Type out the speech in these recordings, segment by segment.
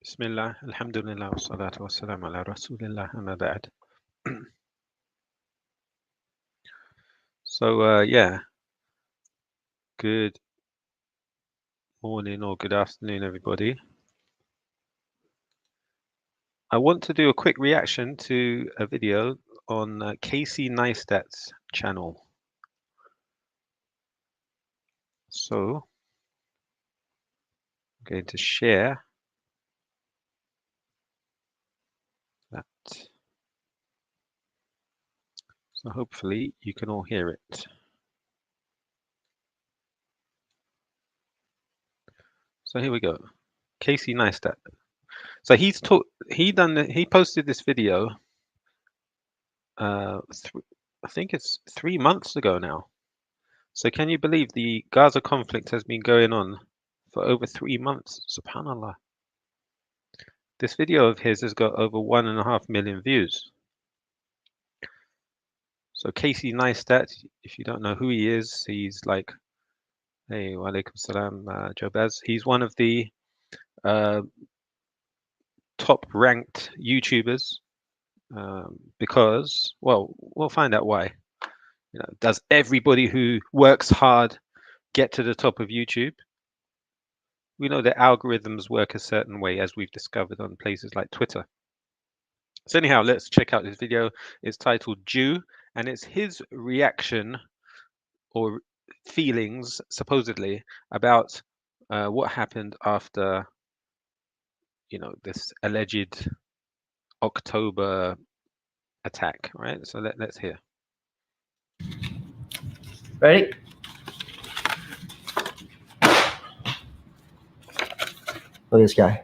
Bismillah, alhamdulillah, wassalatu wassalam ala rasulillah, amma ba'd. So, good morning or good afternoon, everybody. I want to do a quick reaction to a video on Casey Neistat's channel. So, I'm going to share that. So, hopefully, you can all hear it. So, here we go. Casey Neistat. So, he posted this video, I think it's 3 months ago now. So can you believe the Gaza conflict has been going on for over 3 months? Subhanallah. This video of his has got over 1.5 million views. So Casey Neistat, if you don't know who he is, he's like, hey, wa alaikum salam, Jobaz. He's one of the uh, top ranked YouTubers because, well, we'll find out why. Does everybody who works hard get to the top of YouTube? We know that algorithms work a certain way, as we've discovered on places like Twitter. So anyhow, let's check out this video. It's titled Jew, and it's his reaction or feelings, supposedly, about what happened after, this alleged October attack, right? So let's hear. Ready? Look at this guy.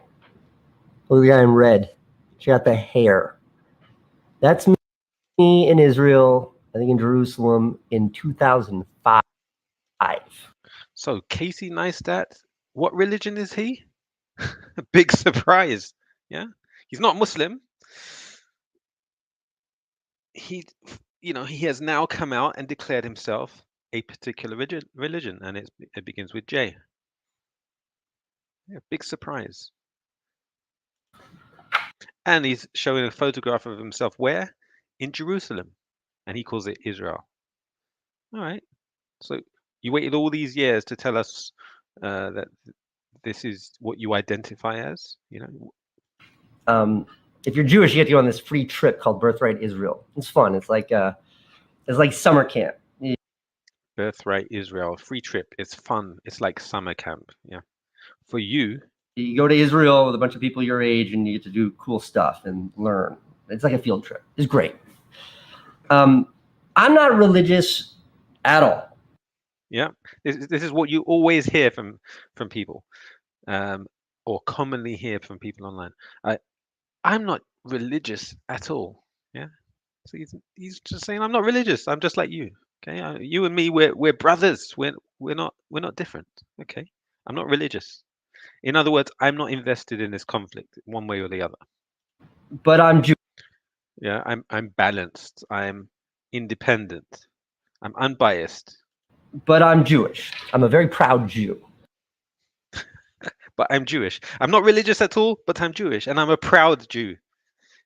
Look at the guy in red. Check out the hair. That's me in Israel, I think in Jerusalem in 2005. So Casey Neistat, what religion is he? Big surprise. Yeah, he's not Muslim. He has now come out and declared himself a particular religion, and it begins with J. Yeah, big surprise. And he's showing a photograph of himself where? In Jerusalem, and he calls it Israel. All right. So you waited all these years to tell us that this is what you identify as, If you're Jewish, you get to go on this free trip called Birthright Israel. It's fun. It's like summer camp. Birthright Israel, free trip. It's fun. It's like summer camp. Yeah. For you, you go to Israel with a bunch of people your age, and you get to do cool stuff and learn. It's like a field trip. It's great. I'm not religious at all. Yeah, this is what you always hear from people, or commonly hear from people online. I'm not religious at all. Yeah, so he's just saying I'm not religious. I'm just like you. Okay, you and me, we're brothers. We're not different. Okay, I'm not religious. In other words, I'm not invested in this conflict one way or the other. But I'm Jewish. Yeah, I'm balanced. I'm independent. I'm unbiased. But I'm Jewish. I'm a very proud Jew. But I'm Jewish. I'm not religious at all, but I'm Jewish, and I'm a proud Jew.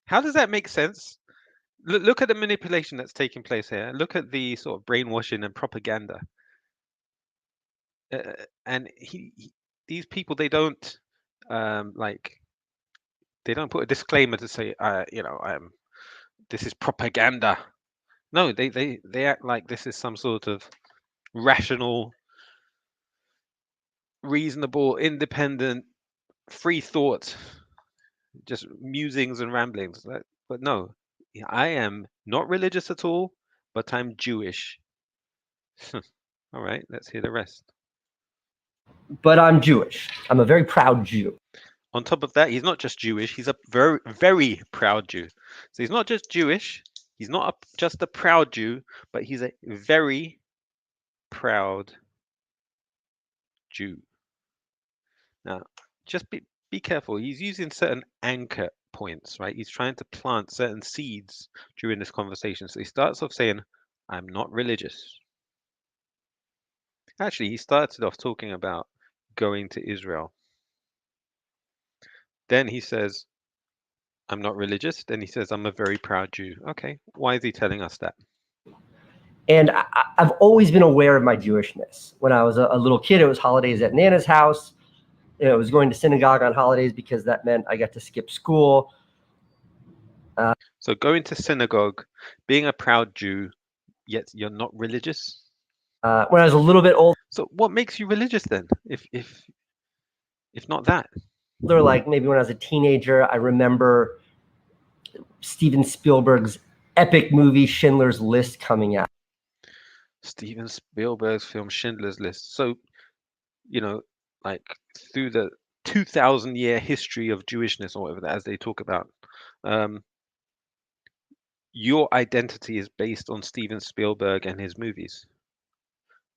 How does that make sense? Look at the manipulation that's taking place here. Look at the sort of brainwashing and propaganda. And these people, they don't they don't put a disclaimer to say, this is propaganda. No, they act like this is some sort of rational, reasonable, independent, free thought, just musings and ramblings. But no, I am not religious at all, but I'm Jewish. All right, let's hear the rest. But I'm Jewish. I'm a very proud Jew. On top of that, he's not just Jewish, he's a very, very proud Jew. So he's not just Jewish, he's not just a proud Jew, but he's a very proud Jew. Now, just be careful. He's using certain anchor points, right? He's trying to plant certain seeds during this conversation. So he starts off saying, I'm not religious. Actually, he started off talking about going to Israel. Then he says, I'm not religious. Then he says, I'm a very proud Jew. Okay, why is he telling us that? And I've always been aware of my Jewishness. When I was a little kid, it was holidays at Nana's house. I was going to synagogue on holidays because that meant I got to skip school. So going to synagogue, being a proud Jew, yet you're not religious. When I was a little bit older, So what makes you religious then, if not that? like maybe when I was a teenager, I remember Steven Spielberg's epic movie Schindler's List coming out. Steven Spielberg's film Schindler's List. So, like through the 2,000-year history of Jewishness or whatever that, as they talk about, your identity is based on Steven Spielberg and his movies.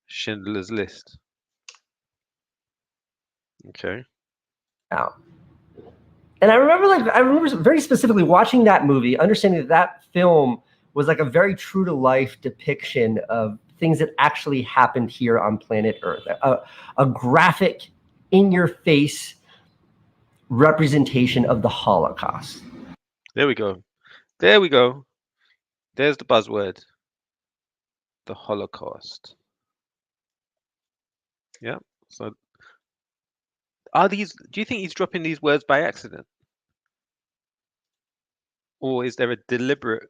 Schindler's List. Okay. Out. And I remember very specifically watching that movie, understanding that film was like a very true to life depiction of things that actually happened here on planet Earth. A graphic, in your face representation of the Holocaust. There we go. There we go. There's the buzzword. The Holocaust. Yeah. So do you think he's dropping these words by accident? Or is there a deliberate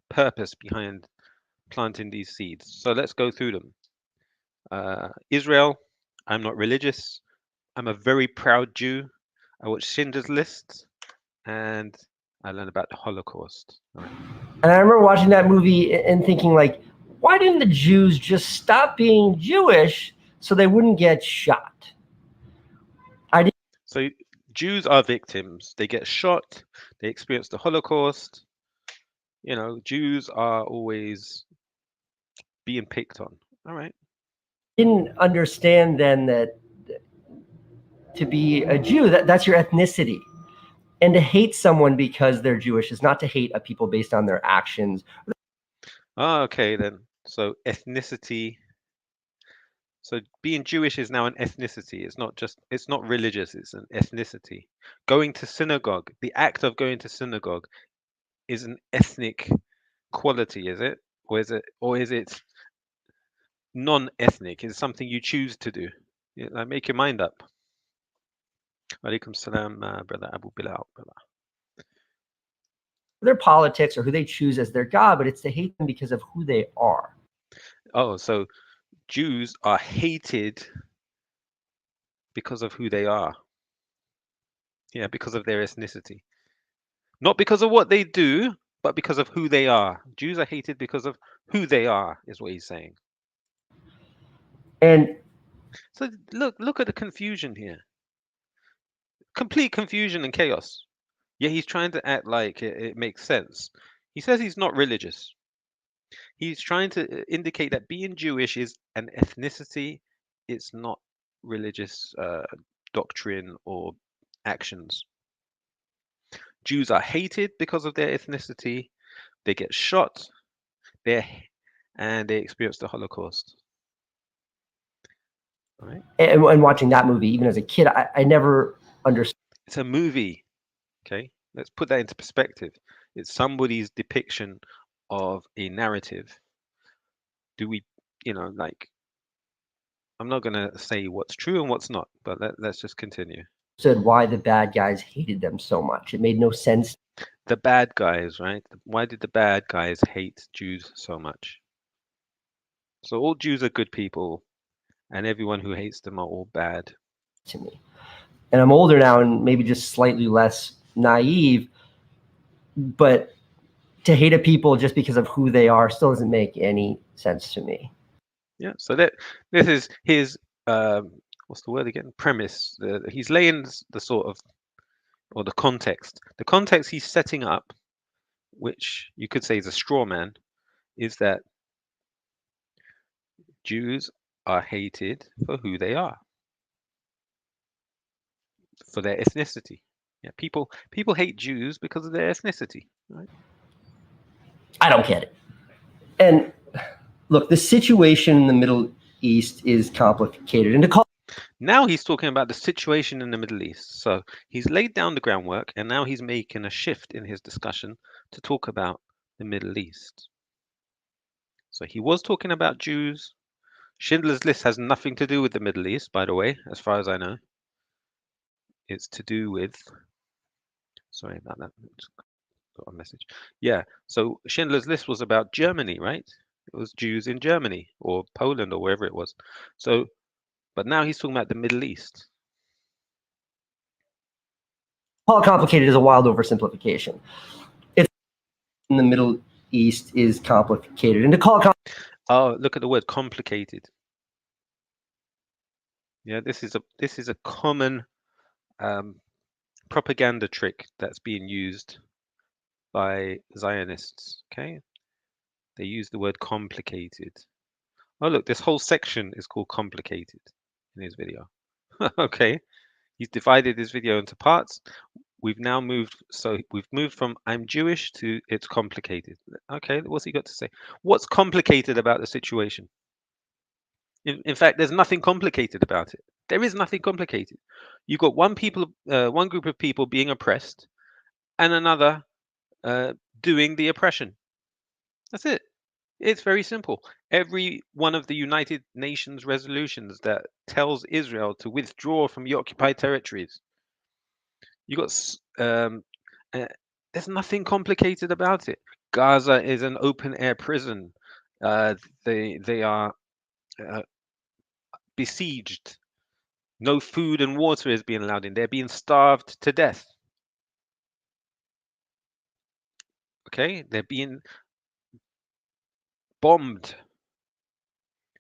purpose behind planting these seeds? So let's go through them. Israel, I'm not religious. I'm a very proud Jew. I watched Schindler's List, and I learned about the Holocaust. Right. And I remember watching that movie and thinking, like, why didn't the Jews just stop being Jewish so they wouldn't get shot? So Jews are victims. They get shot. They experience the Holocaust. Jews are always being picked on. All right. Didn't understand then that to be a Jew, that's your ethnicity. And to hate someone because they're Jewish is not to hate a people based on their actions. Okay, then. So ethnicity. So being Jewish is now an ethnicity. It's not religious, it's an ethnicity. Going to synagogue, the act of going to synagogue is an ethnic quality, is it? Or is it non-ethnic? Is something you choose to do? Like make your mind up. Alaikum salam, brother Abu Bilal, brother. Their politics or who they choose as their God, but it's to hate them because of who they are. Oh, so Jews are hated because of who they are. Yeah, because of their ethnicity. Not because of what they do, but because of who they are. Jews are hated because of who they are, is what he's saying. And so look at the confusion here. Complete confusion and chaos. Yeah, he's trying to act like it makes sense. He says he's not religious. He's trying to indicate that being Jewish is an ethnicity. It's not religious doctrine or actions. Jews are hated because of their ethnicity. They get shot. And they experience the Holocaust. Right? And watching that movie, even as a kid, I never understood. It's a movie. Okay, let's put that into perspective. It's somebody's depiction of a narrative. Do we, I'm not going to say what's true and what's not, but let's just continue. Said why the bad guys hated them so much. It made no sense. The bad guys, right? Why did the bad guys hate Jews so much? So all Jews are good people, and everyone who hates them are all bad. To me. And I'm older now and maybe just slightly less naive, but to hate a people just because of who they are still doesn't make any sense to me. Yeah, so this is his what's the word again? Premise. He's laying the sort of, or the context. The context he's setting up, which you could say is a straw man, is that Jews are hated for who they are, for their ethnicity. Yeah, people hate Jews because of their ethnicity, right? I don't get it. And look, the situation in the Middle East is complicated. And to call Now he's talking about the situation in the Middle East. So he's laid down the groundwork, and now he's making a shift in his discussion to talk about the Middle East. So he was talking about Jews. Schindler's List has nothing to do with the Middle East, by the way, as far as I know. It's to do with, sorry about that, just got a message. Yeah, so Schindler's List was about Germany, right? It was Jews in Germany or Poland or wherever it was. So, but now he's talking about the Middle East. Call it complicated is a wild oversimplification. It's in the Middle East is complicated, and to call it oh, look at the word complicated. Yeah, this is a common propaganda trick that's being used by Zionists. Okay, they use the word complicated. Oh, look, this whole section is called complicated in his video. Okay, he's divided his video into parts. We've now moved, so we've moved from I'm Jewish to it's complicated. Okay, what's he got to say? What's complicated about the situation? In fact, there's nothing complicated about it. There is nothing complicated. You've got one group of people being oppressed, and another doing the oppression. That's it. It's very simple. Every one of the United Nations resolutions that tells Israel to withdraw from the occupied territories, you got there's nothing complicated about it. Gaza is an open air prison. They are besieged. No food and water is being allowed in. They're being starved to death. Okay, they're being bombed.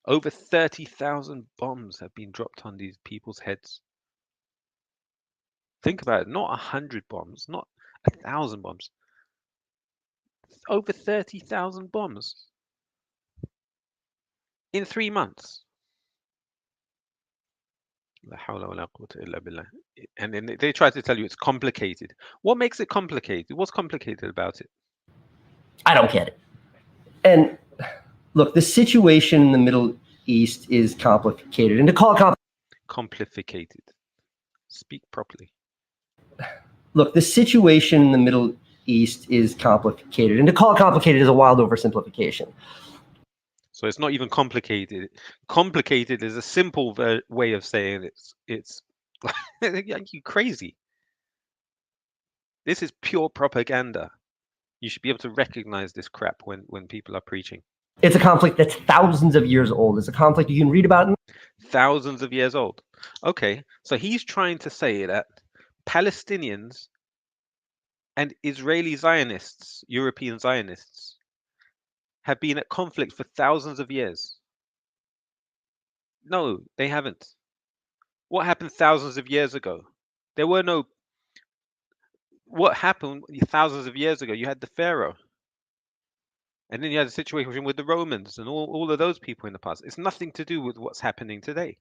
Over 30,000 bombs have been dropped on these people's heads. Think about it, not 100 bombs, not 1,000 bombs. Over 30,000 bombs in 3 months. And then they try to tell you it's complicated. What makes it complicated? What's complicated about it? I don't get it. And look, the situation in the Middle East is complicated, and to call it complicated. Speak properly. Look, the situation in the Middle East is complicated, and to call it complicated is a wild oversimplification. So it's not even complicated. Complicated is a simple way of saying it's you crazy. This is pure propaganda. You should be able to recognize this crap when people are preaching. It's a conflict that's thousands of years old. It's a conflict you can read about. Thousands of years old. Okay, so he's trying to say that Palestinians and Israeli Zionists, European Zionists, have been at conflict for thousands of years. No, they haven't. What happened thousands of years ago? There were no. What happened thousands of years ago? You had the Pharaoh. And then you had a situation with the Romans and all of those people in the past. It's nothing to do with what's happening today.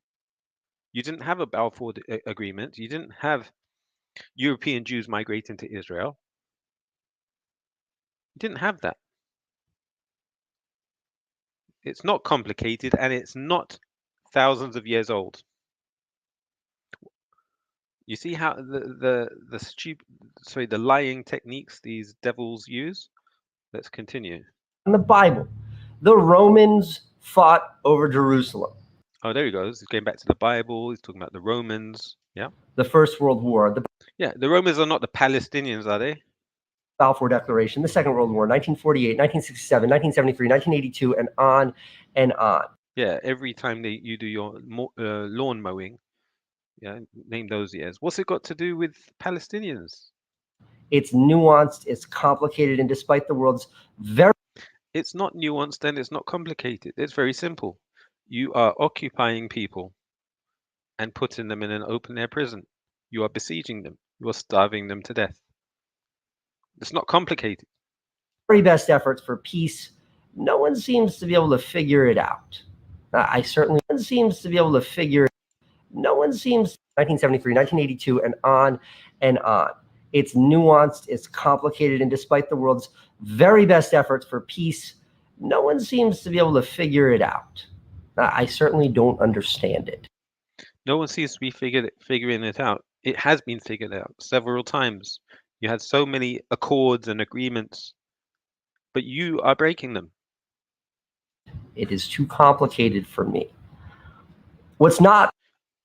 You didn't have a Balfour Agreement. You didn't have European Jews migrating to Israel. You didn't have that. It's not complicated, and it's not thousands of years old. You see how the lying techniques these devils use? Let's continue. In the Bible, the Romans fought over Jerusalem. Oh, there he goes. He's going back to the Bible. He's talking about the Romans. Yeah. The First World War. The Romans are not the Palestinians, are they? Balfour Declaration, the Second World War, 1948, 1967, 1973, 1982, and on and on. Yeah, every time you do your lawn mowing, yeah, name those years. What's it got to do with Palestinians? It's nuanced, it's complicated, and despite the world's very... It's not nuanced and it's not complicated. It's very simple. You are occupying people and putting them in an open-air prison. You are besieging them. You are starving them to death. It's not complicated. Very best efforts for peace. No one seems to be able to figure it out. I certainly seems to be able to figure it. No one seems 1973, 1982, and on and on. It's nuanced, it's complicated, and despite the world's very best efforts for peace, no one seems to be able to figure it out. I certainly don't understand it. No one seems to be figuring it out. It has been figured out several times. You had so many accords and agreements, but you are breaking them. It is too complicated for me. What's not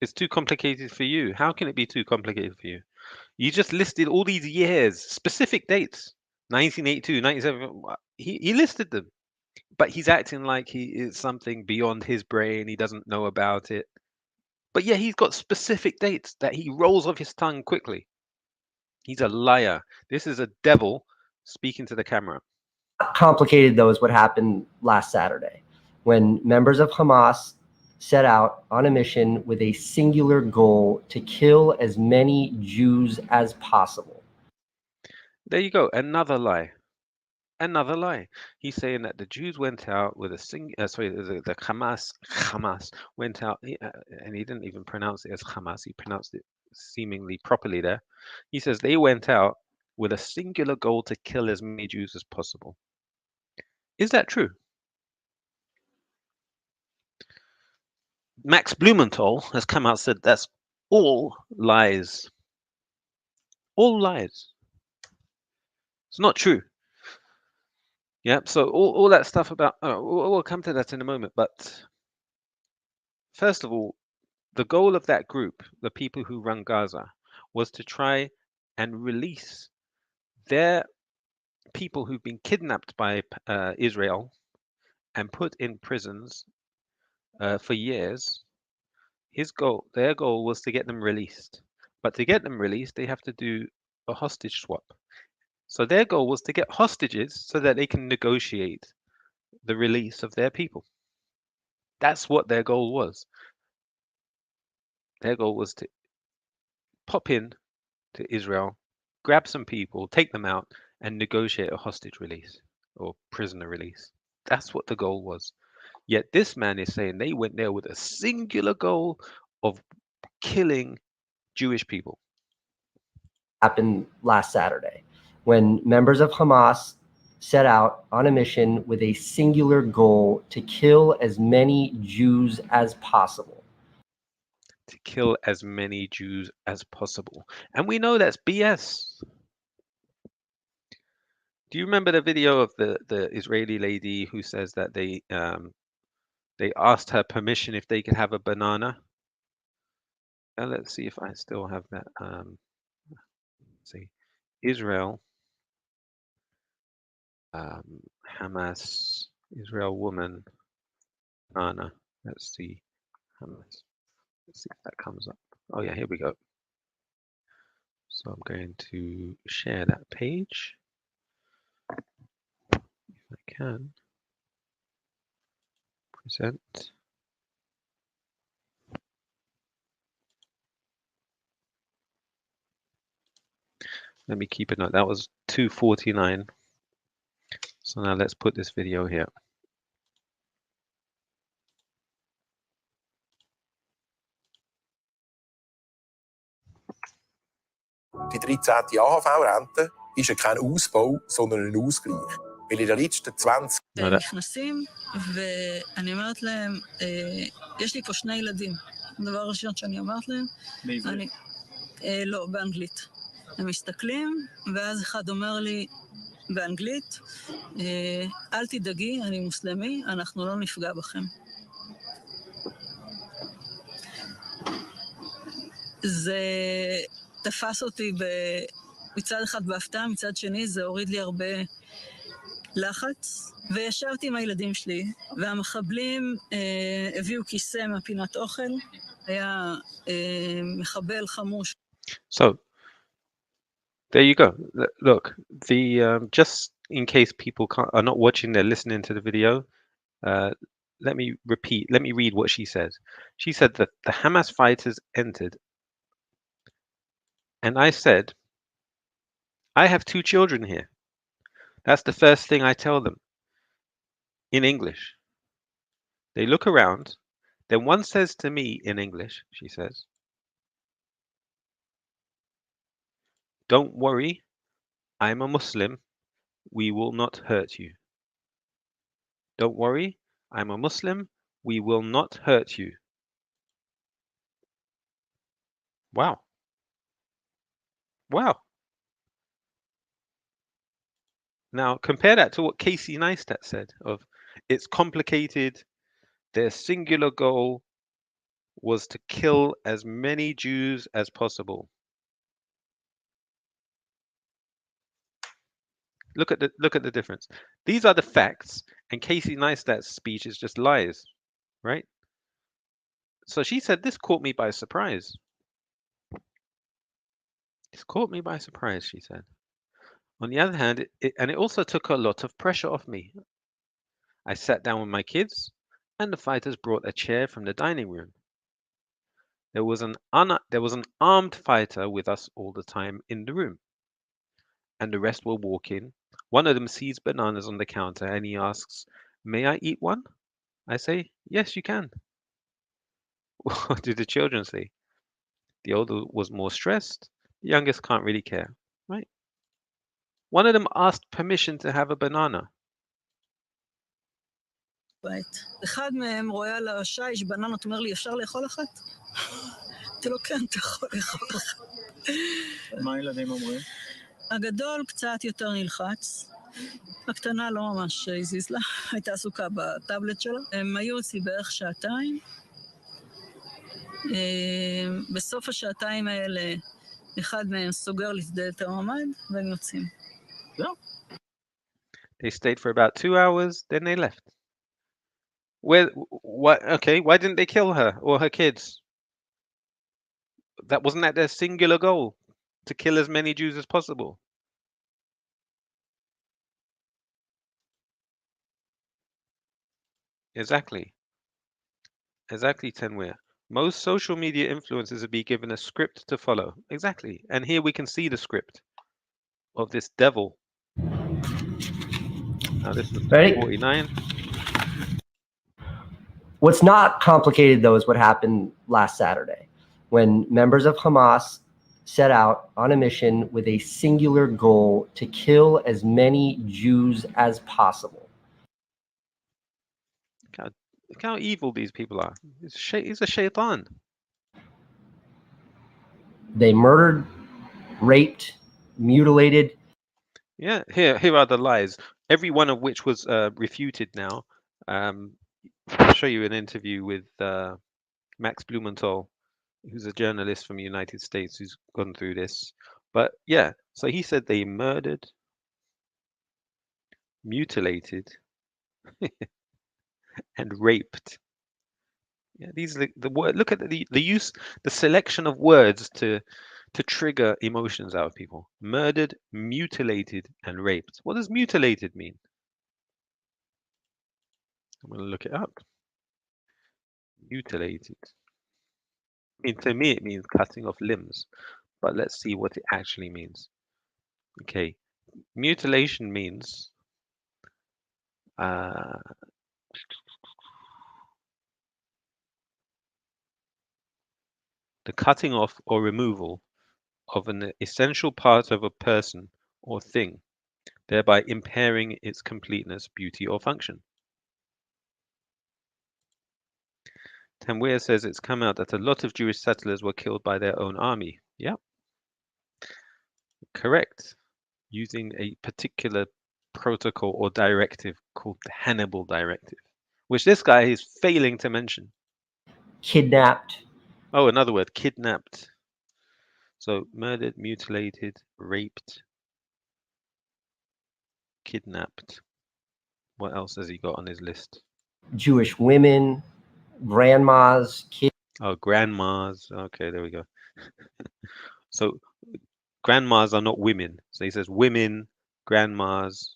It's too complicated for you. How can it be too complicated for you? You just listed all these years, specific dates. 1982, 97. He listed them, but he's acting like he is something beyond his brain. He doesn't know about it. But yeah, he's got specific dates that he rolls off his tongue quickly. He's a liar. This is a devil speaking to the camera. complicated, though, is what happened last Saturday when members of Hamas set out on a mission with a singular goal to kill as many Jews as possible. There you go. Another lie. Another lie. He's saying that the Jews went out with the Hamas went out, and he didn't even pronounce it as Hamas. He pronounced it seemingly properly there. He says they went out with a singular goal to kill as many Jews as possible. Is that true? Max Blumenthal has come out and said that's all lies. All lies. It's not true. Yeah, so all that stuff about, we'll come to that in a moment. But first of all, the goal of that group, the people who run Gaza, was to try and release their people who've been kidnapped by Israel and put in prisons for years. Their goal was to get them released. But to get them released, they have to do a hostage swap. So their goal was to get hostages so that they can negotiate the release of their people. That's what their goal was. Their goal was to pop in to Israel, grab some people, take them out, and negotiate a hostage release or prisoner release. That's what the goal was. Yet this man is saying they went there with a singular goal of killing Jewish people. Happened last Saturday when members of Hamas set out on a mission with a singular goal to kill as many Jews as possible. To kill as many Jews as possible. And we know that's BS. Do you remember the video of the Israeli lady who says that they asked her permission if they could have a banana? And let's see if I still have that. Let's see, Israel, Hamas, Israel woman, banana. Let's see, Hamas. Let's see if that comes up. Oh yeah, here we go. So I'm going to share that page if I can. Present. Let me keep a note. That was 2:49. So now let's put this video here. Die 13. AHV-Rente ist kein Ausbau, sondern ein Ausgleich. Weil in den letzten 20... No, נכנסים, ואני אומרת להם, יש לי פה 2 ילדים. הדבר הראשון שאני אמרת להם, לא, באנגלית. הם מסתכלים, ואז אחד אומר לי באנגלית, אל תדאגי, אני מוסלמי, אנחנו לא נפגע בכם. זה תפס אותי מצד אחד בהפתעה, מצד שני זה הוריד לי הרבה לחץ, וישבתי עם הילדים שלי, והמחבלים הביאו כיסא מהפינת אוכל, היה מחבל חמוש. So there you go. Look, just in case people are not watching, they're listening to the video. Let me read what she says. She said that the Hamas fighters entered, and I said, I have 2 children here. That's the first thing I tell them in English. They look around. Then one says to me in English, she says, don't worry, I'm a Muslim. We will not hurt you. Don't worry, I'm a Muslim. We will not hurt you. Wow. Wow. Now compare that to what Casey Neistat said of it's complicated. Their singular goal was to kill as many Jews as possible. Look at the difference. These are the facts, and Casey Neistat's speech is just lies, right? So she said, "This caught me by surprise. This caught me by surprise," she said. On the other hand, it also took a lot of pressure off me. I sat down with my kids, and the fighters brought a chair from the dining room. There was an armed fighter with us all the time in the room, and the rest were walking. One of them sees bananas on the counter, and he asks, "May I eat one?" I say, "Yes, you can." What did the children say? The older was more stressed. The youngest can't really care, right? One of them asked permission to have a banana. בית. אחד מהם רואה על השיש בננות, אומר לי, אפשר לאכול אחת? אמרתי לו, כן, אתה יכול לאכול אחת. מה הילדים אומרים? הגדול קצת יותר נלחץ. הקטנה לא ממש הזיז לה, הייתה עסוקה בטאבלט שלה. הם היו אצלי בערך שעתיים. בסוף השעתיים האלה, אחד מהם סוגר לי את דלת הממ"ד, והם יוצאים. זהו. They stayed for about 2 hours, then they left. Why didn't they kill her or her kids? Wasn't that their singular goal? To kill as many Jews as possible. Exactly. Exactly, Tenwir. Most social media influencers would be given a script to follow. Exactly. And here we can see the script of this devil. Now this is Ready? 49. What's not complicated, though, is what happened last Saturday when members of Hamas set out on a mission with a singular goal to kill as many Jews as possible. Look how evil these people are. He's a shaitan. They murdered, raped, mutilated. Yeah, here are the lies. Every one of which was refuted now. I'll show you an interview with Max Blumenthal, who's a journalist from the United States who's gone through this. But yeah, so he said they murdered, mutilated, and raped. Yeah, these are the word. Look at the use, the selection of words to trigger emotions out of people. Murdered, mutilated, and raped. What does mutilated mean? I'm going to look it up. Mutilated. I mean, to me, it means cutting off limbs, but let's see what it actually means. Okay, mutilation means the cutting off or removal of an essential part of a person or thing, thereby impairing its completeness, beauty, or function. Tanweer says it's come out that a lot of Jewish settlers were killed by their own army. Yeah, correct. Using a particular protocol or directive called the Hannibal Directive, which this guy is failing to mention. Kidnapped. Oh, another word, kidnapped. So murdered, mutilated, raped, kidnapped. What else has he got on his list? Jewish women, grandmas, kids. Oh, grandmas. Okay, there we go. So grandmas are not women. So he says women, grandmas.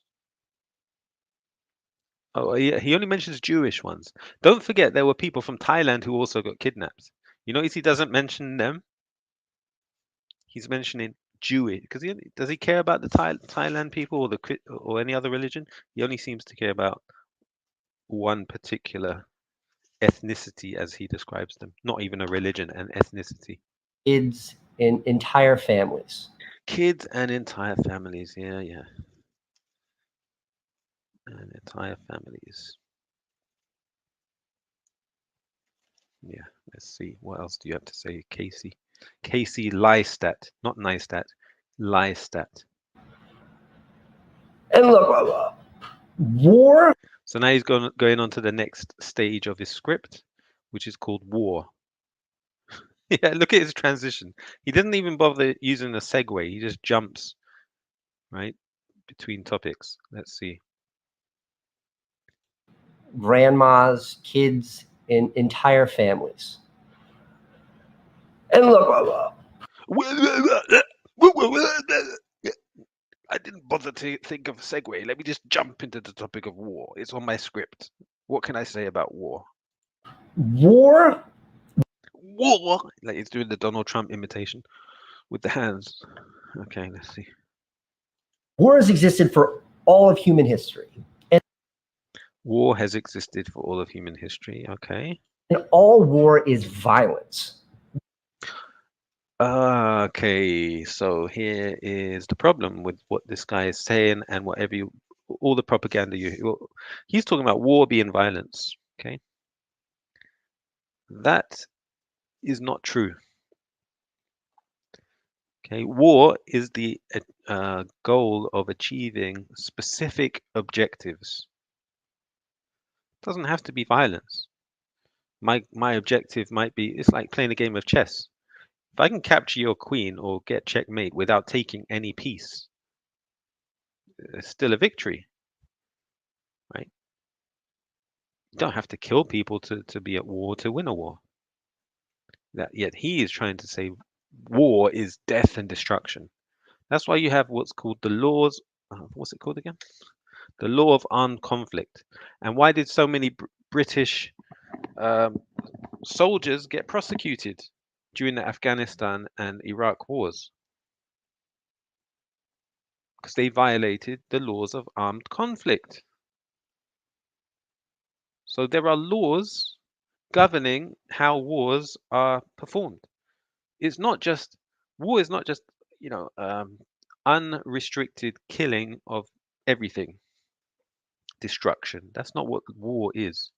Oh, he only mentions Jewish ones. Don't forget there were people from Thailand who also got kidnapped. You notice he doesn't mention them. He's mentioning Jewish because does he care about the Thailand people or any other religion? He only seems to care about one particular ethnicity as he describes them. Not even a religion, an ethnicity. Kids and entire families. Kids and entire families. Yeah, yeah. And entire families. Yeah, let's see. What else do you have to say, Casey? Casey Liestat, not Neistat, Liestat. And look, war. So now he's going on to the next stage of his script, which is called war. Yeah, look at his transition. He doesn't even bother using a segue. He just jumps, right, between topics. Let's see. Grandmas, kids, and entire families. And look, I didn't bother to think of a segue. Let me just jump into the topic of war. It's on my script. What can I say about war? war. War! Like he's doing the Donald Trump imitation with the hands. Okay, let's see. War has existed for all of human history. War has existed for all of human history. Okay. And all war is violence. Okay, so here is the problem with what this guy is saying and whatever all the propaganda he's talking about war being violence. Okay. That is not true. Okay, war is the goal of achieving specific objectives. It doesn't have to be violence. My objective might be, it's like playing a game of chess. If I can capture your queen or get checkmate without taking any piece, it's still a victory, right? You don't have to kill people to be at war to win a war. Yet he is trying to say war is death and destruction. That's why you have what's called the laws. What's it called again? The law of armed conflict. And why did so many British soldiers get prosecuted during the Afghanistan and Iraq wars? Because they violated the laws of armed conflict. So there are laws governing how wars are performed. It's not just war is not just unrestricted killing of everything, destruction. That's not what war is.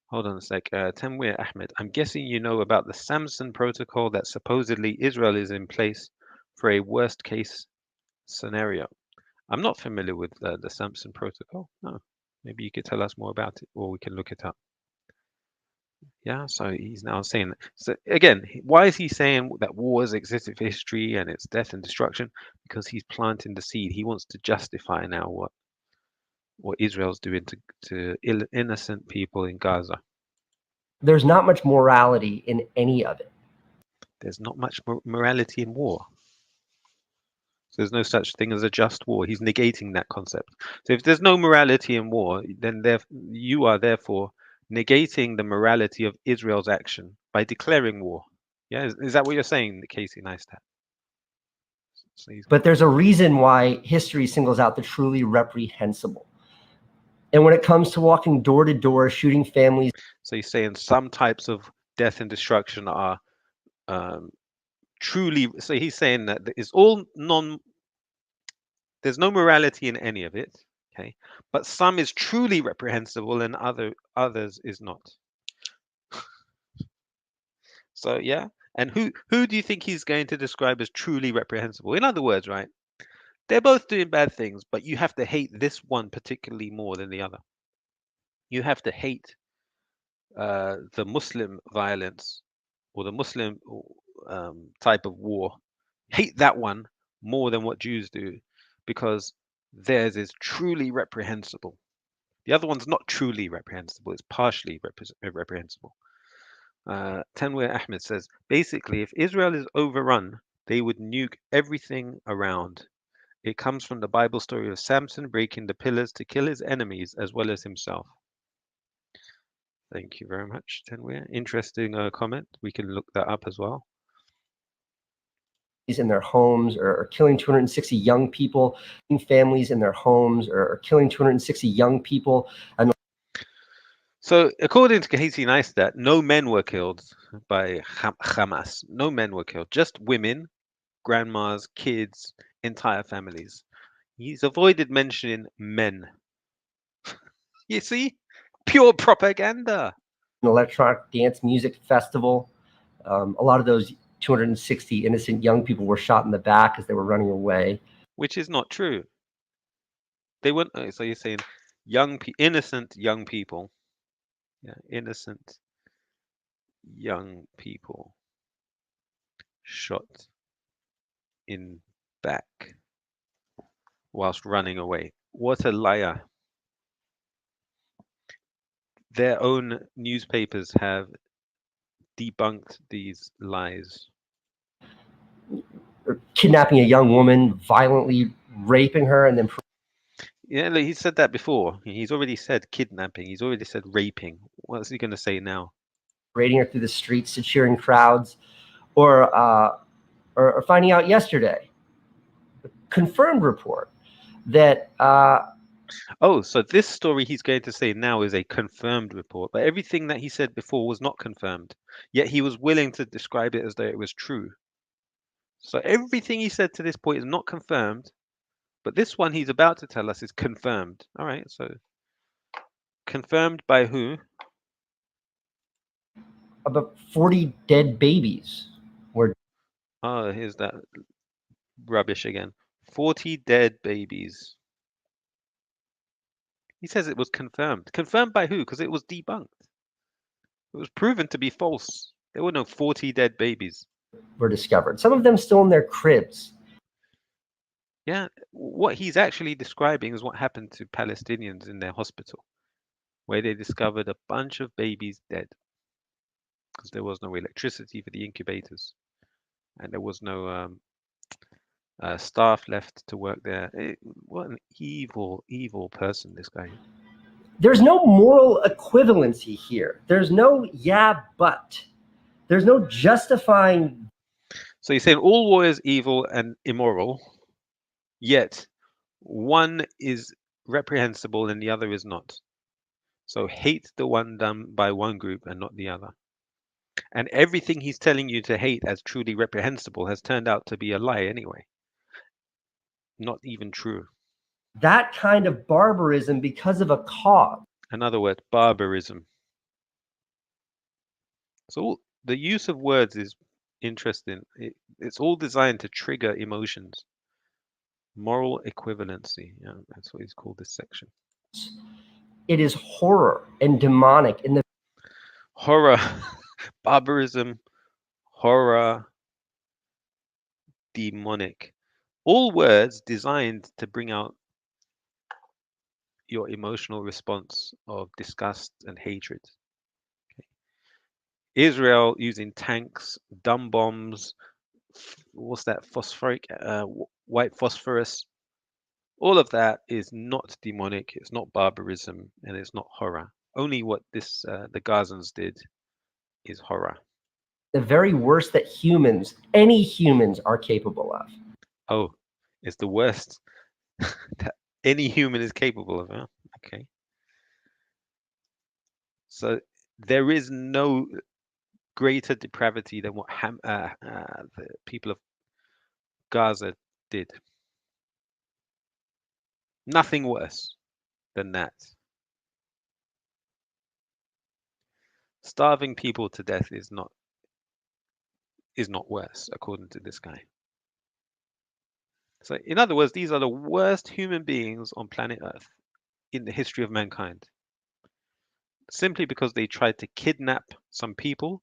Hold on a sec. Tanwir Ahmed, I'm guessing you know about the Samson protocol that supposedly Israel is in place for a worst case scenario. I'm not familiar with the Samson protocol. No. Maybe you could tell us more about it, or we can look it up. Yeah, so he's now saying that. So again, why is he saying that wars exist in history and it's death and destruction? Because he's planting the seed. He wants to justify now what Israel's doing to innocent people in Gaza. There's not much morality in any of it. There's not much morality in war. So there's no such thing as a just war. He's negating that concept. So if there's no morality in war, then you are therefore negating the morality of Israel's action by declaring war. Yeah, is that what you're saying, Casey Neistat? So but there's a reason why history singles out the truly reprehensible. And when it comes to walking door to door, shooting families. So he's saying some types of death and destruction are truly. So he's saying that it's all there's no morality in any of it. Okay, but some is truly reprehensible and others is not. So yeah, and who do you think he's going to describe as truly reprehensible? In other words, right, they're both doing bad things, but you have to hate this one particularly more than the other. You have to hate the Muslim violence or the Muslim type of war. Hate that one more than what Jews do, because theirs is truly reprehensible. The other one's not truly reprehensible; it's partially reprehensible. Tanwir Ahmed says, basically, if Israel is overrun, they would nuke everything around. It comes from the Bible story of Samson breaking the pillars to kill his enemies as well as himself. Thank you very much, Tanwir. Interesting comment. We can look that up as well. In their homes, or killing 260 young people, families in their homes, or killing 260 young people. And so, according to Casey Neistat, no men were killed by Hamas. No men were killed, just women, grandmas, kids, entire families. He's avoided mentioning men. You see? Pure propaganda. An electronic dance music festival. A lot of those 260 innocent young people were shot in the back as they were running away. Which is not true. They weren't. So you're saying innocent young people. Yeah, innocent young people shot in back whilst running away. What a liar. Their own newspapers have debunked these lies. Kidnapping a young woman, violently raping her, and then Yeah, look, he said that before. He's already said kidnapping. He's already said raping. What's he going to say now? parading her through the streets to cheering crowds, or finding out yesterday, a confirmed report that Oh, so this story he's going to say now is a confirmed report, but everything that he said before was not confirmed. Yet he was willing to describe it as though it was true. So everything he said to this point is not confirmed, but this one he's about to tell us is confirmed. All right, so confirmed by who? about 40 dead babies were. Oh, here's that rubbish again. 40 dead babies. He says it was confirmed. Confirmed by who? Because it was debunked. It was proven to be false. There were no 40 dead babies. Were discovered. Some of them still in their cribs. Yeah, what he's actually describing is what happened to Palestinians in their hospital, where they discovered a bunch of babies dead because there was no electricity for the incubators and there was no staff left to work there. What an evil, evil person this guy is. There's no moral equivalency here. There's no but. There's no justifying. So he's saying all war is evil and immoral, yet one is reprehensible and the other is not. So hate the one done by one group and not the other. And everything he's telling you to hate as truly reprehensible has turned out to be a lie anyway. Not even true. That kind of barbarism because of a cause. In other words, barbarism. So the use of words is interesting. It's all designed to trigger emotions. Moral equivalency. Yeah, that's what he's called this section. It is horror and demonic in the Horror, barbarism, horror, demonic. All words designed to bring out your emotional response of disgust and hatred. Okay. Israel using tanks, dumb bombs, what's that, phosphoric, white phosphorus. All of that is not demonic, it's not barbarism, and it's not horror. Only what this the Gazans did is horror. The very worst that any humans are capable of. Oh, it's the worst that any human is capable of. Huh? Okay. So there is no greater depravity than what the people of Gaza did. Nothing worse than that. Starving people to death is not worse, according to this guy. So in other words, these are the worst human beings on planet Earth in the history of mankind. Simply because they tried to kidnap some people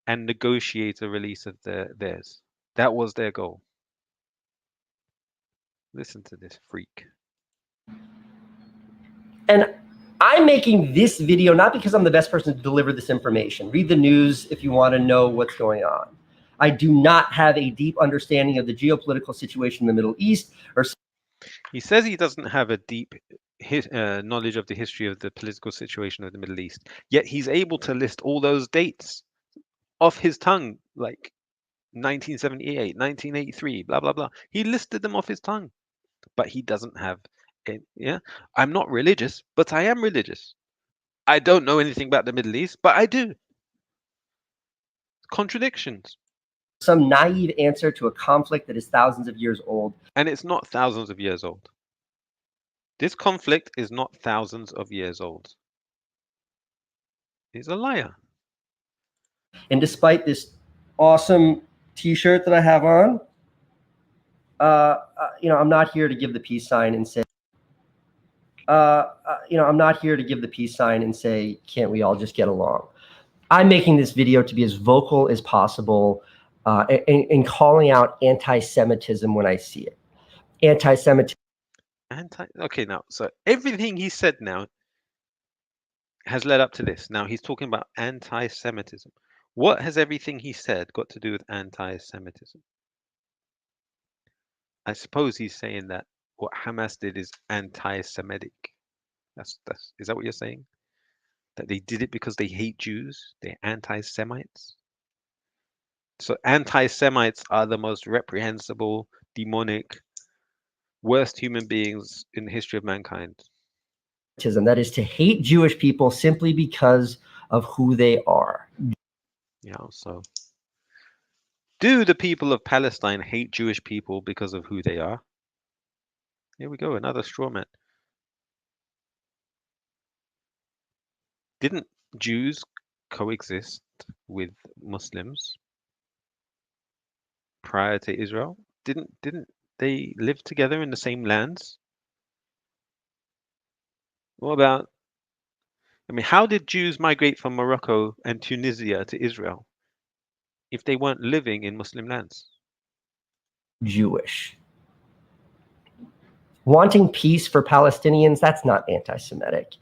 and negotiate a release of theirs. That was their goal. Listen to this freak. And I'm making this video not because I'm the best person to deliver this information. Read the news if you want to know what's going on. I do not have a deep understanding of the geopolitical situation in the Middle East. He says he doesn't have a deep knowledge of the history of the political situation of the Middle East, yet he's able to list all those dates off his tongue, like 1978, 1983, blah, blah, blah. He listed them off his tongue, but he doesn't have it. Yeah, I'm not religious, but I am religious. I don't know anything about the Middle East, but I do. Contradictions. Some naive answer to a conflict that is thousands of years old. And it's not thousands of years old. This conflict is not thousands of years old. He's a liar. And despite this awesome T-shirt that I have on. I'm not here to give the peace sign and say, I'm not here to give the peace sign and say, can't we all just get along? I'm making this video to be as vocal as possible in calling out anti-Semitism when I see it. Anti-Semitism. Okay, now, so everything he said now has led up to this. Now he's talking about anti-Semitism. What has everything he said got to do with anti-Semitism? I suppose he's saying that what Hamas did is anti-Semitic. Is that what you're saying? That they did it because they hate Jews? They're anti-Semites? So anti-Semites are the most reprehensible, demonic, worst human beings in the history of mankind. That is to hate Jewish people simply because of who they are. Yeah, so do the people of Palestine hate Jewish people because of who they are? Here we go, another straw man. Didn't Jews coexist with Muslims prior to Israel? Didn't they live together in the same lands? What about, I mean, how did Jews migrate from Morocco and Tunisia to Israel if they weren't living in Muslim lands? Jewish. Wanting peace for Palestinians, that's not anti-Semitic.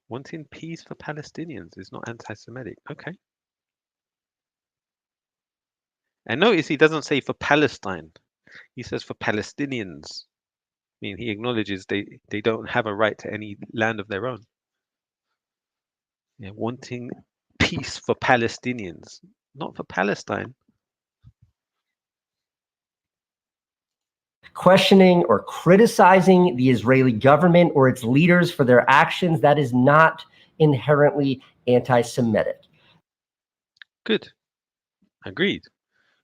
Wanting peace for Palestinians is not anti-Semitic. Okay. And notice he doesn't say for Palestine. He says for Palestinians. I mean, he acknowledges they don't have a right to any land of their own. Yeah, wanting peace for Palestinians, not for Palestine. Questioning or criticizing the Israeli government or its leaders for their actions, that is not inherently anti-Semitic. Good. Agreed.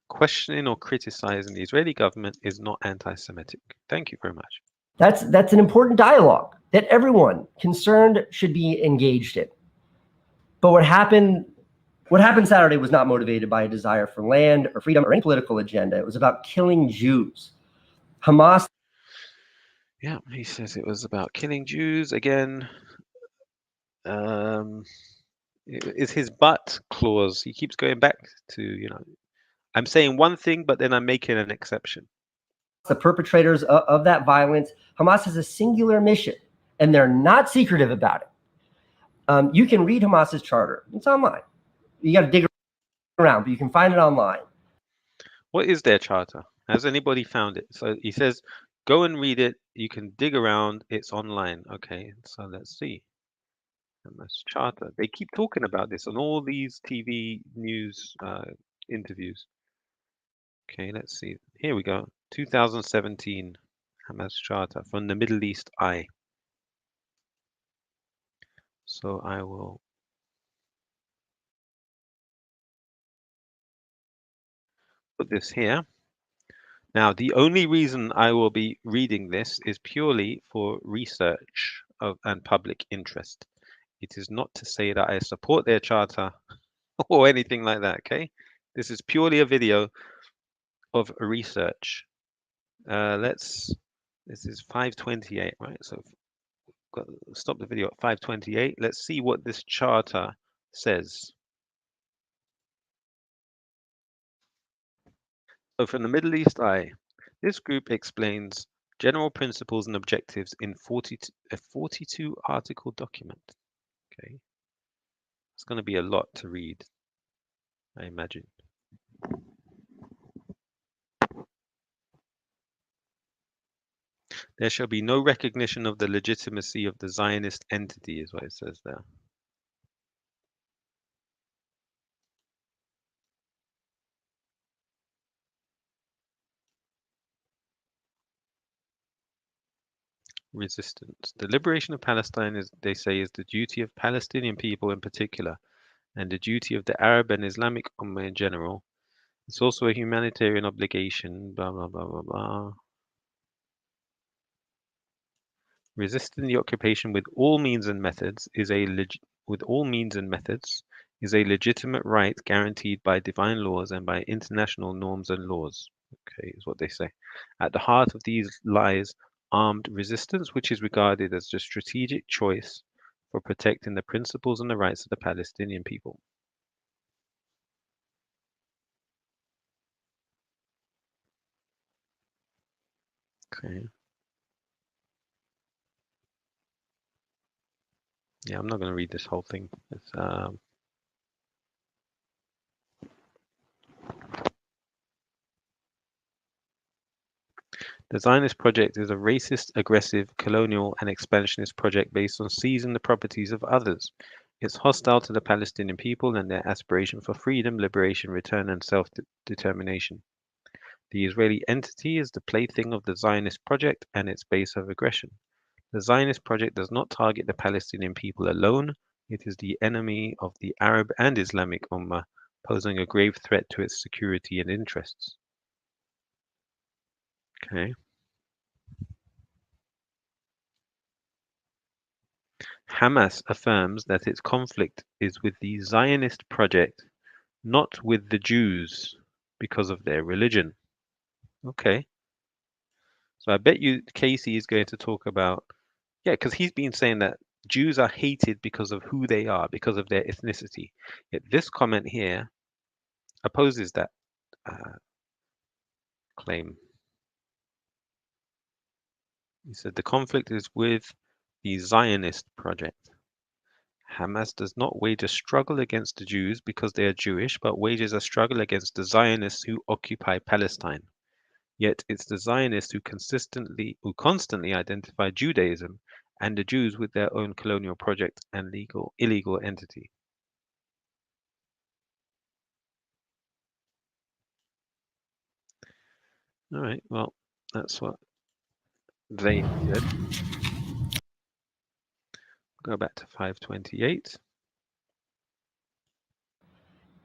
Questioning or criticizing the Israeli government is not anti-Semitic. Thank you very much. That's an important dialogue that everyone concerned should be engaged in. But what happened Saturday was not motivated by a desire for land or freedom or any political agenda. It was about killing Jews. Hamas. Yeah, he says it was about killing Jews again. It's his but clause. He keeps going back to, I'm saying one thing, but then I'm making an exception. The perpetrators of that violence, Hamas has a singular mission, and they're not secretive about it. You can read Hamas's charter. It's online. You got to dig around, but you can find it online. What is their charter? Has anybody found it? So he says, go and read it. You can dig around. It's online. Okay, so let's see. Hamas charter. They keep talking about this on all these TV news interviews. Okay, let's see. Here we go. 2017 Hamas charter from the Middle East Eye. So I will put this here. Now, the only reason I will be reading this is purely for research and public interest. It is not to say that I support their charter or anything like that, okay? This is purely a video of research. This is 5:28, right? So stop the video at 5:28. Let's see what this charter says. So from the Middle East Eye, this group explains general principles and objectives in a 42 article document. Okay, it's going to be a lot to read, I imagine. There shall be no recognition of the legitimacy of the Zionist entity, is what it says there. Resistance. The liberation of Palestine is, they say, is the duty of Palestinian people in particular, and the duty of the Arab and Islamic Ummah in general. It's also a humanitarian obligation, blah, blah, blah, blah, blah. Resisting the occupation with all means and methods is is a legitimate right guaranteed by divine laws and by international norms and laws. Okay, is what they say. At the heart of these lies armed resistance, which is regarded as the strategic choice for protecting the principles and the rights of the Palestinian people. Okay. Yeah, I'm not going to read this whole thing. The Zionist project is a racist, aggressive, colonial, and expansionist project based on seizing the properties of others. It's hostile to the Palestinian people and their aspiration for freedom, liberation, return, and self-determination. The Israeli entity is the plaything of the Zionist project and its base of aggression. The Zionist project does not target the Palestinian people alone. It is the enemy of the Arab and Islamic Ummah, posing a grave threat to its security and interests. Okay. Hamas affirms that its conflict is with the Zionist project, not with the Jews, because of their religion. Okay. So I bet you Casey is going to talk about, yeah, because he's been saying that Jews are hated because of who they are, because of their ethnicity. Yet this comment here opposes that claim. He said the conflict is with the Zionist project. Hamas does not wage a struggle against the Jews because they are Jewish, but wages a struggle against the Zionists who occupy Palestine. Yet it's the Zionists who constantly identify Judaism and the Jews with their own colonial project and illegal entity. All right, well, that's what they said. Go back to 528.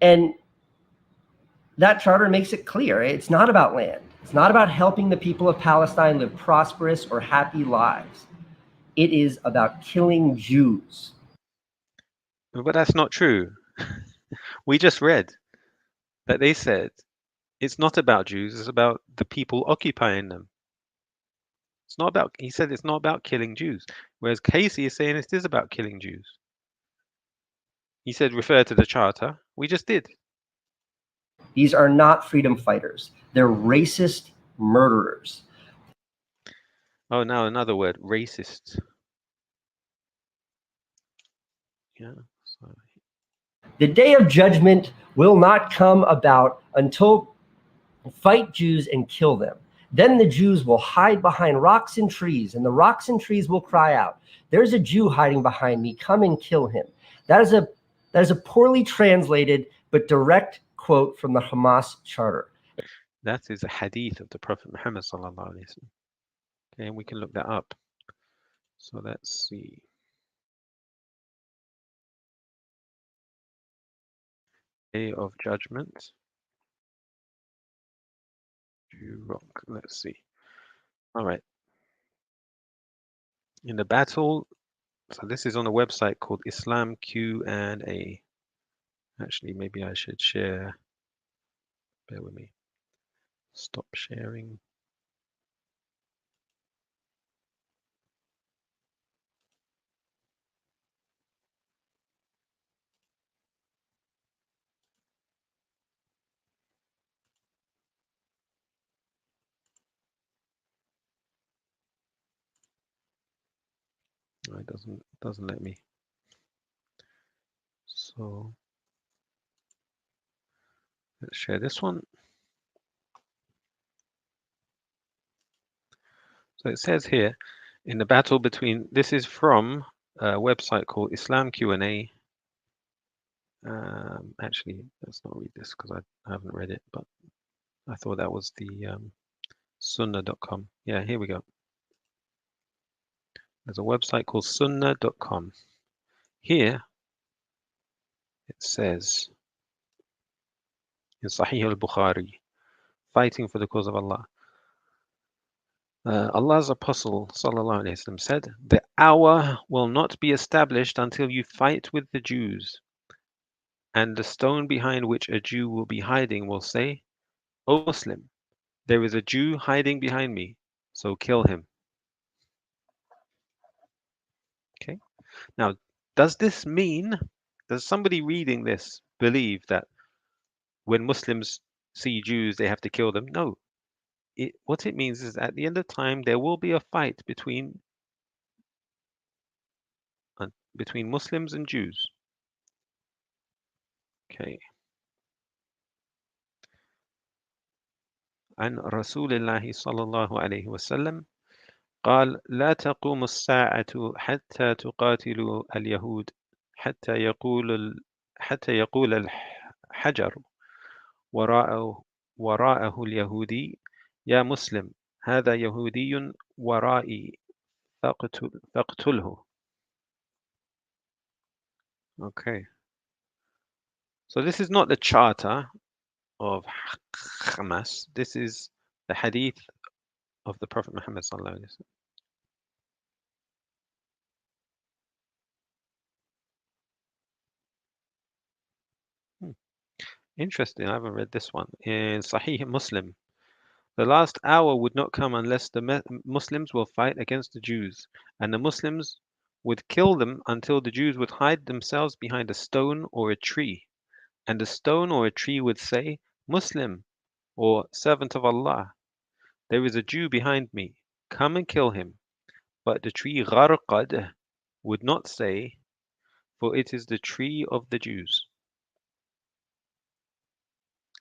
And that charter makes it clear it's not about land. It's not about helping the people of Palestine live prosperous or happy lives. It is about killing Jews. But that's not true. We just read that they said it's not about Jews, it's about the people occupying them. It's not about, he said it's not about killing Jews. Whereas Casey is saying it is about killing Jews. He said refer to the charter. We just did. These are not freedom fighters. They're racist murderers. Oh, now another word, racist. Yeah. Sorry. The day of judgment will not come about until fight Jews and kill them. Then the Jews will hide behind rocks and trees, and the rocks and trees will cry out, "There's a Jew hiding behind me. Come and kill him." That is a poorly translated but direct quote from the Hamas charter. That is a hadith of the Prophet Muhammad sallallahu alaihi wasallam. Okay, and we can look that up. So let's see. Day of Judgment. Jew rock. Let's see. All right. In the battle, so this is on a website called Islam Q&A. Actually, maybe I should share. Bear with me. Stop sharing. No, it doesn't let me. So let's share this one. So it says here, in the battle between, this is from a website called Islam Q&A. Actually, let's not read this because I haven't read it, but I thought that was the sunnah.com. Yeah, here we go. There's a website called sunnah.com. Here it says in Sahih al-Bukhari, fighting for the cause of Allah. Allah's Apostle sallallahu alaihi wasallam said, "The hour will not be established until you fight with the Jews. and the stone behind which a Jew will be hiding will say, O Muslim, there is a Jew hiding behind me, so kill him. Okay. Now, does this mean, does somebody reading this believe that when Muslims see Jews, they have to kill them? No. What it means is at the end of time, there will be a fight between Muslims and Jews. Okay. عن رسول الله صلى الله عليه وسلم قال لا تقوم الساعة حتى تقاتلوا اليهود حتى يقول الحجر وراءه اليهودي يا مسلم هذا يهودي ورائي فاقتله. Okay. So this is not the charter of Hamas. This is the hadith of the Prophet Muhammad sallallahu alaihi wasallam. Interesting. I haven't read this one. In Sahih Muslim, the last hour would not come unless the Muslims will fight against the Jews, and the Muslims would kill them until the Jews would hide themselves behind a stone or a tree, and the stone or a tree would say, Muslim, or servant of Allah, there is a Jew behind me, come and kill him. But the tree Gharqad would not say, for it is the tree of the Jews.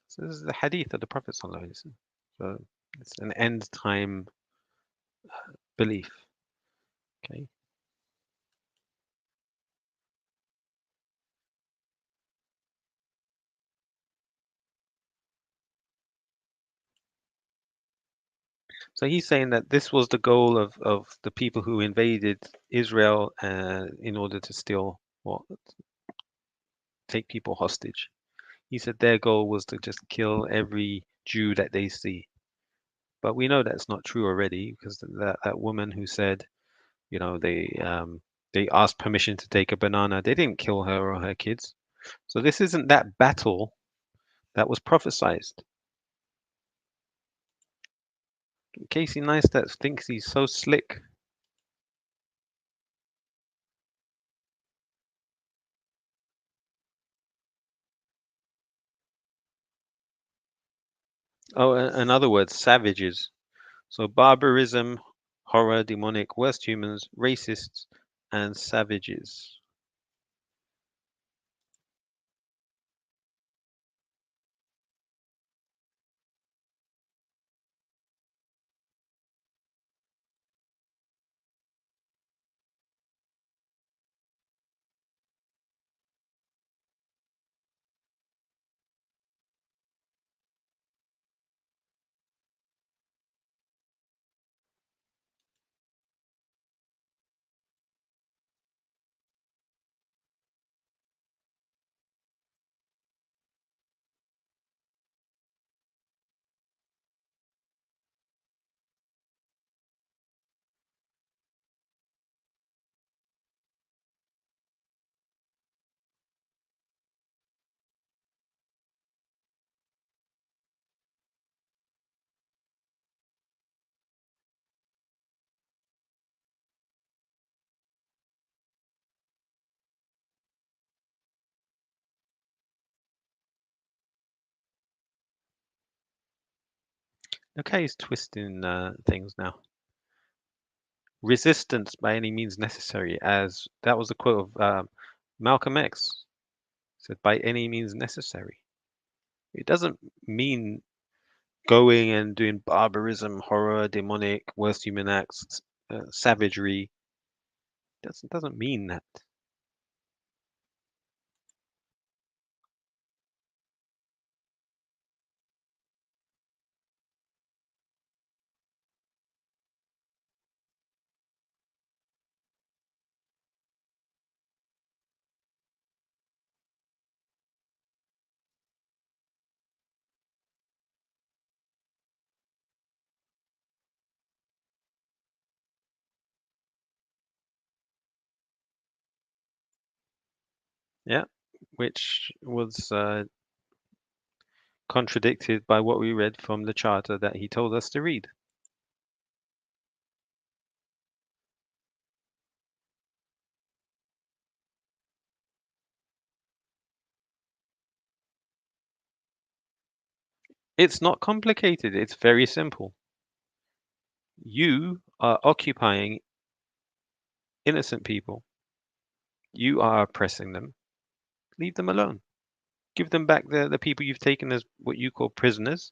So this is the hadith of the Prophet sallallahu alaihi wasallam. So it's an end time belief. Okay. So he's saying that this was the goal of the people who invaded Israel in order to steal or take people hostage. He said their goal was to just kill every Jew that they see. But we know that's not true already because that woman who said, you know, they asked permission to take a banana. They didn't kill her or her kids. So this isn't that battle that was prophesized. Casey Neistat thinks he's so slick. Oh, in other words, savages. So barbarism, horror, demonic, worst humans, racists, and savages. Okay, he's twisting things now. Resistance by any means necessary, as that was the quote of Malcolm X. Said by any means necessary. It doesn't mean going and doing barbarism, horror, demonic, worst human acts, savagery. Doesn't mean that. which was contradicted by what we read from the charter that he told us to read. It's not complicated. It's very simple. You are occupying innocent people. You are oppressing them. Leave them alone. Give them back the people you've taken as what you call prisoners,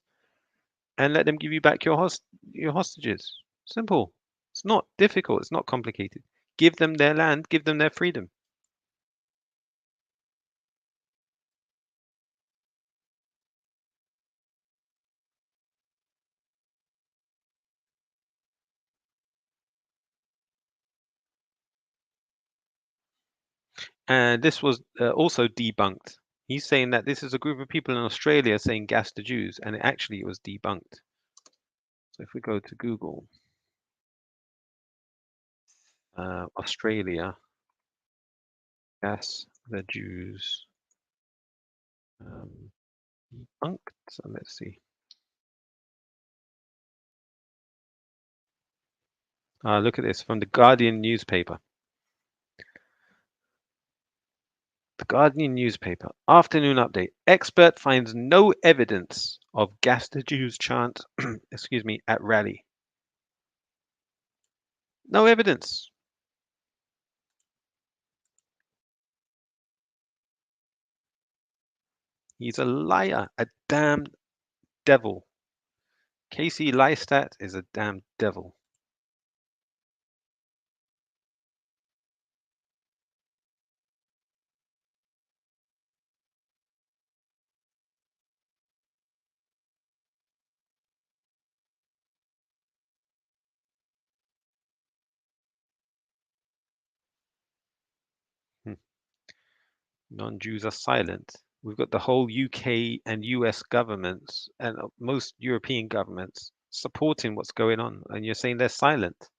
and let them give you back your hostages. Simple. It's not difficult. It's not complicated. Give them their land. Give them their freedom. And this was also debunked. He's saying that this is a group of people in Australia saying gas to Jews, and actually it was debunked. So if we go to Google, Australia, gas the Jews, debunked. So let's see. Look at this from the Guardian newspaper. The Guardian newspaper. Afternoon update. Expert finds no evidence of gas the Jews chant, excuse me, at rally. No evidence. He's a liar, a damn devil. Casey Liestat is a damn devil. Non-Jews are silent. We've got the whole UK and US governments and most European governments supporting what's going on, and you're saying they're silent.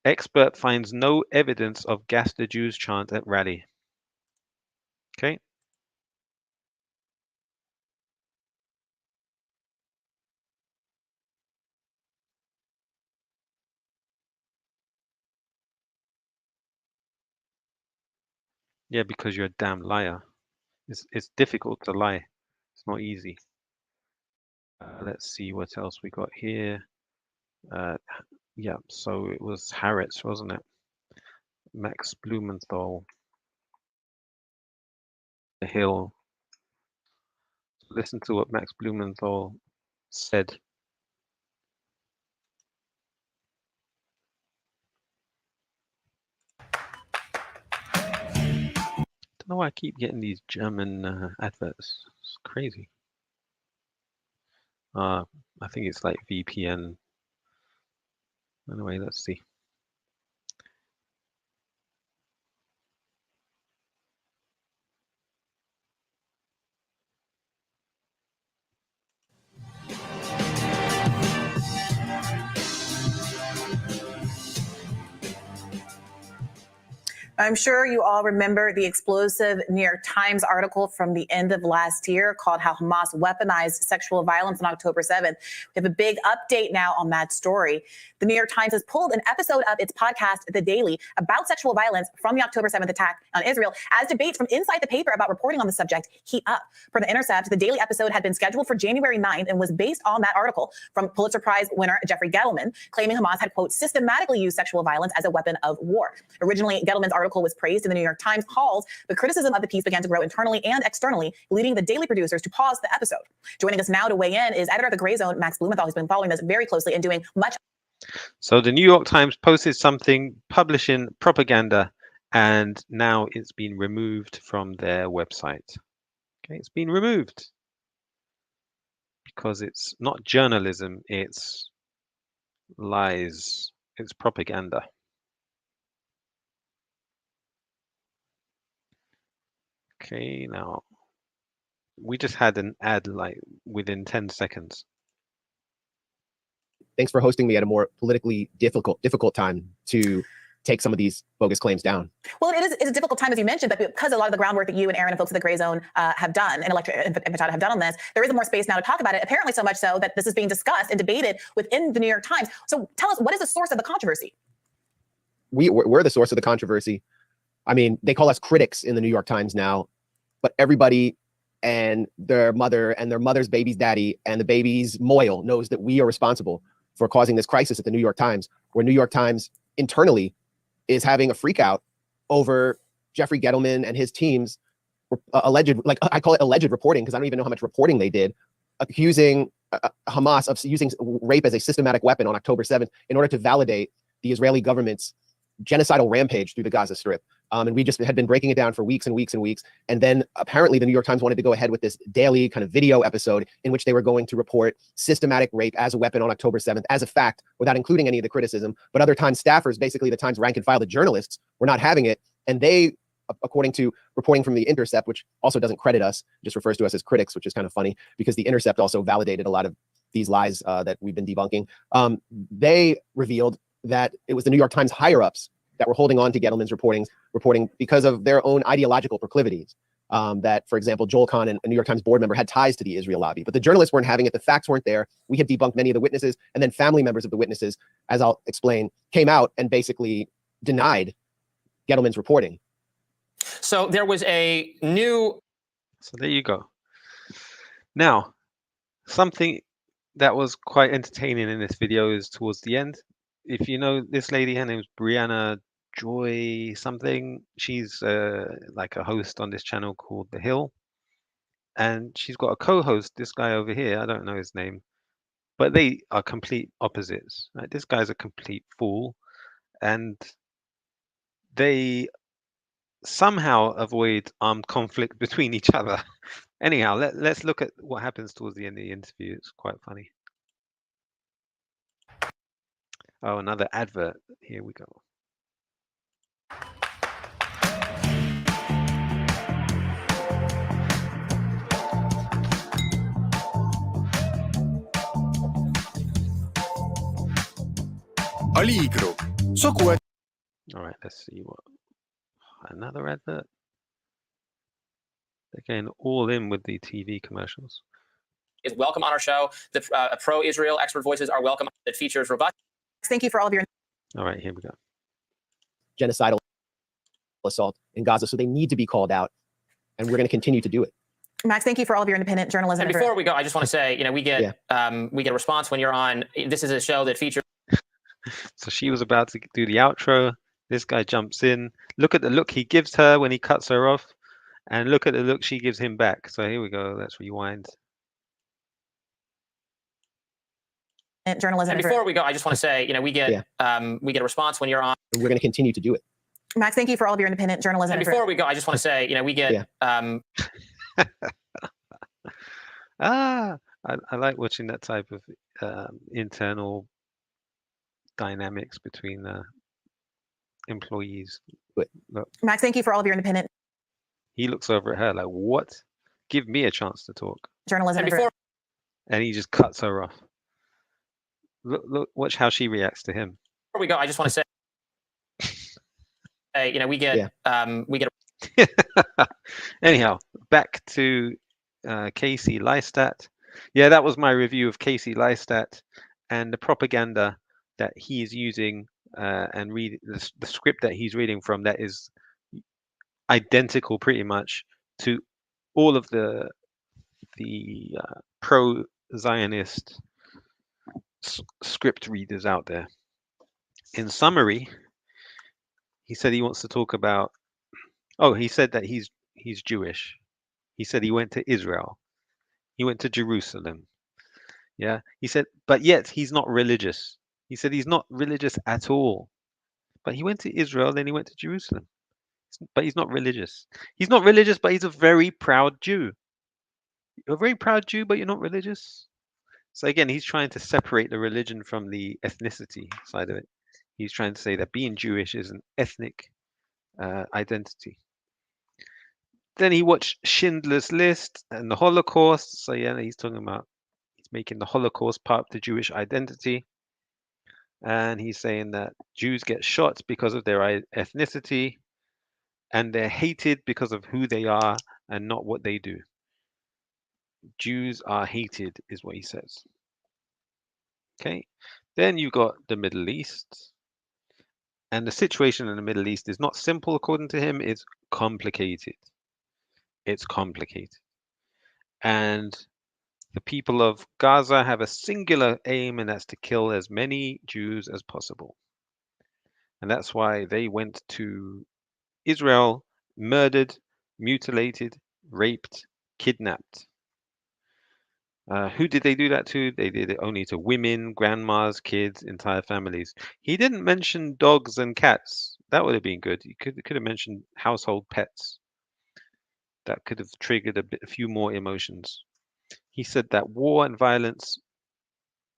Expert finds no evidence of gas the Jews chant at rally. Okay. Yeah, because you're a damn liar. It's difficult to lie. It's not easy. Let's see what else we got here. Yeah, so it was Harris, wasn't it? Max Blumenthal, The Hill. Listen to what Max Blumenthal said. Don't know why I keep getting these German adverts. It's crazy. I think it's like VPN. Anyway, let's see. I'm sure you all remember the explosive New York Times article from the end of last year called How Hamas Weaponized Sexual Violence on October 7th. We have a big update now on that story. The New York Times has pulled an episode of its podcast, The Daily, about sexual violence from the October 7th attack on Israel as debates from inside the paper about reporting on the subject heat up. For The Intercept, the Daily episode had been scheduled for January 9th and was based on that article from Pulitzer Prize winner Jeffrey Gettleman, claiming Hamas had, quote, systematically used sexual violence as a weapon of war. Originally, Gettleman's article was praised in the New York Times halls, but criticism of the piece began to grow internally and externally, leading the Daily producers to pause the episode. Joining us now to weigh in is editor of the Gray Zone, Max Blumenthal, who's been following this very closely and doing much. So the New York Times posted something publishing propaganda, and now it's been removed from their website. Okay, it's been removed because it's not journalism, it's lies, it's propaganda. Okay, now we just had an ad like within 10 seconds. Thanks for hosting me at a more politically difficult time to take some of these bogus claims down. Well, it's a difficult time, as you mentioned, but because a lot of the groundwork that you and Aaron and folks at the Gray Zone have done, and Machado have done on this, there is more space now to talk about it. Apparently so much so that this is being discussed and debated within the New York Times. So tell us, what is the source of the controversy? We're the source of the controversy. I mean, they call us critics in the New York Times now, but everybody and their mother and their mother's baby's daddy and the baby's moil knows that we are responsible for causing this crisis at the New York Times, where New York Times internally is having a freak out over Jeffrey Gettleman and his team's alleged, like I call it alleged reporting, because I don't even know how much reporting they did, accusing Hamas of using rape as a systematic weapon on October 7th in order to validate the Israeli government's genocidal rampage through the Gaza Strip. And we just had been breaking it down for weeks and weeks and weeks. And then apparently the New York Times wanted to go ahead with this daily kind of video episode in which they were going to report systematic rape as a weapon on October 7th as a fact, without including any of the criticism. But other Times staffers, basically the Times rank and file, the journalists, were not having it. And they, according to reporting from The Intercept, which also doesn't credit us, just refers to us as critics, which is kind of funny because The Intercept also validated a lot of these lies that we've been debunking. They revealed that it was the New York Times higher-ups that were holding on to Gettleman's reporting because of their own ideological proclivities. That, for example, Joel Kahn, a New York Times board member, had ties to the Israel lobby, but the journalists weren't having it. The facts weren't there. We had debunked many of the witnesses, and then family members of the witnesses, as I'll explain, came out and basically denied Gettleman's reporting. So there was a new... So there you go. Now, something that was quite entertaining in this video is towards the end. If you know this lady, her name's Brianna Joy something. She's like a host on this channel called The Hill. And she's got a co-host, this guy over here. I don't know his name. But they are complete opposites. Right? This guy's a complete fool. And they somehow avoid armed conflict between each other. Anyhow, let's look at what happens towards the end of the interview. It's quite funny. Oh, another advert. Here we go. Ali Group. So good. All right, let's see what. Another advert. They're getting all in with the TV commercials. Is welcome on our show. The pro-Israel expert voices are welcome. That features robust. Thank you for all of your... All right, here we go. Genocidal assault in Gaza, so they need to be called out, and we're going to continue to do it. Max, thank you for all of your independent journalism. And before we go, I just want to say, you know, we get a response when you're on. This is a show that features. So she was about to do the outro. This guy jumps in. Look at the look he gives her when he cuts her off, and look at the look she gives him back. So here we go. Let's rewind. Journalism. And before we go, I just want to say, you know, we get a response when you're on. We're going to continue to do it. Max, thank you for all of your independent journalism. And before we go, I just want to say, you know, we get. I like watching that type of internal dynamics between employees. Look, Max, thank you for all of your independent. He looks over at her like, "What? Give me a chance to talk." Journalism. And he just cuts her off. Look, watch how she reacts to him. Before we go, I just want to say, you know, we get. Anyhow, back to Casey Liestat. Yeah, that was my review of Casey Liestat and the propaganda that he is using and read the script that he's reading from. That is identical, pretty much, to all of the pro-Zionist script readers out there. In summary, he said he wants to talk about. Oh, he said that he's Jewish. He said he went to Israel. He went to Jerusalem. Yeah. He said, but yet he's not religious. He said he's not religious at all. But he went to Israel, then he went to Jerusalem. But he's not religious. He's not religious, but he's a very proud Jew. You're a very proud Jew, but you're not religious. So again, he's trying to separate the religion from the ethnicity side of it. He's trying to say that being Jewish is an ethnic identity. Then he watched Schindler's List and the Holocaust. So yeah, he's talking about, he's making the Holocaust part of the Jewish identity. And he's saying that Jews get shot because of their ethnicity, and they're hated because of who they are and not what they do. Jews are hated, is what he says. Okay. Then you've got the Middle East. And the situation in the Middle East is not simple, according to him. It's complicated. It's complicated. And the people of Gaza have a singular aim, and that's to kill as many Jews as possible. And that's why they went to Israel, murdered, mutilated, raped, kidnapped. Who did they do that to? They did it only to women, grandmas, kids, entire families. He didn't mention dogs and cats. That would have been good. He could have mentioned household pets. That could have triggered a few more emotions. He said that war and violence.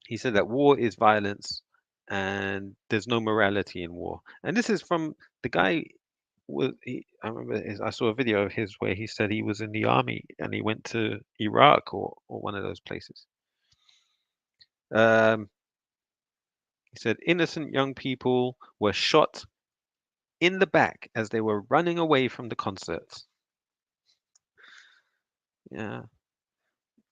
He said that war is violence, and there's no morality in war. And this is from the guy. I remember I saw a video of his where he said he was in the army and he went to Iraq or one of those places. He said innocent young people were shot in the back as they were running away from the concerts. Yeah.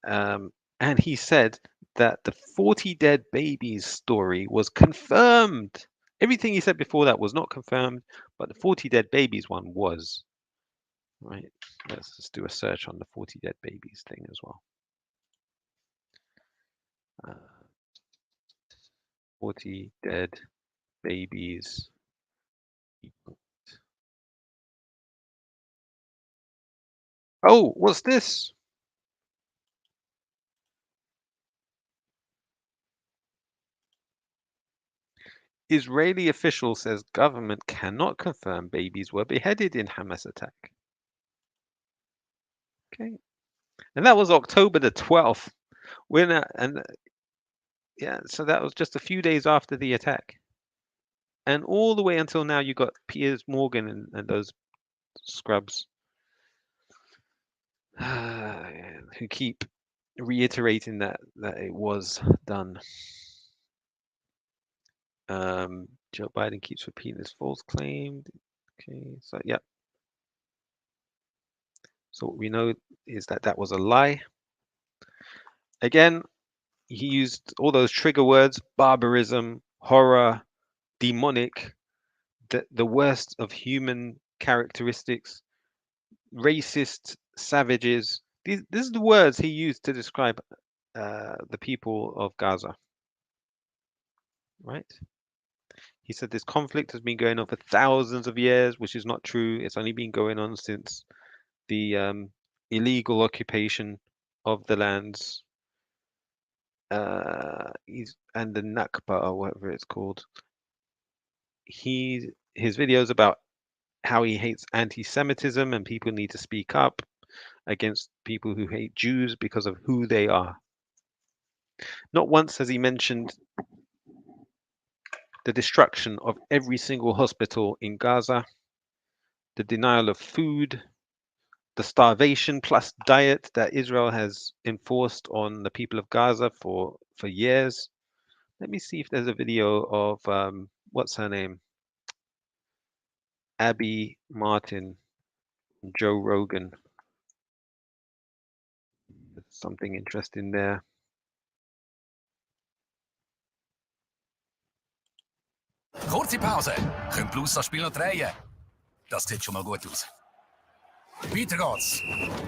And he said that the 40 dead babies story was confirmed. Everything he said before that was not confirmed, but the 40 dead babies one was. Right. Let's just do a search on the 40 dead babies thing as well. 40 dead babies. Oh, what's this? Israeli official says government cannot confirm babies were beheaded in Hamas attack. Okay. And that was October the 12th. Yeah, so that was just a few days after the attack. And all the way until now, you got Piers Morgan and those scrubs who keep reiterating that it was done. Joe Biden keeps repeating this false claim. Okay, so yeah. So what we know is that was a lie. Again, he used all those trigger words: barbarism, horror, demonic, the worst of human characteristics, racist, savages. These are the words he used to describe the people of Gaza. Right? He said this conflict has been going on for thousands of years, which is not true. It's only been going on since the illegal occupation of the lands and the Nakba or whatever it's called. His videos about how he hates anti-Semitism and people need to speak up against people who hate Jews because of who they are. Not once has he mentioned the destruction of every single hospital in Gaza, the denial of food, the starvation plus diet that Israel has enforced on the people of Gaza for years. Let me see if there's a video of what's her name? Abby Martin, Joe Rogan. There's something interesting there. Kurze Pause. Könnt Plus das Spiel noch drehen? Das sieht schon mal gut aus. Weiter geht's.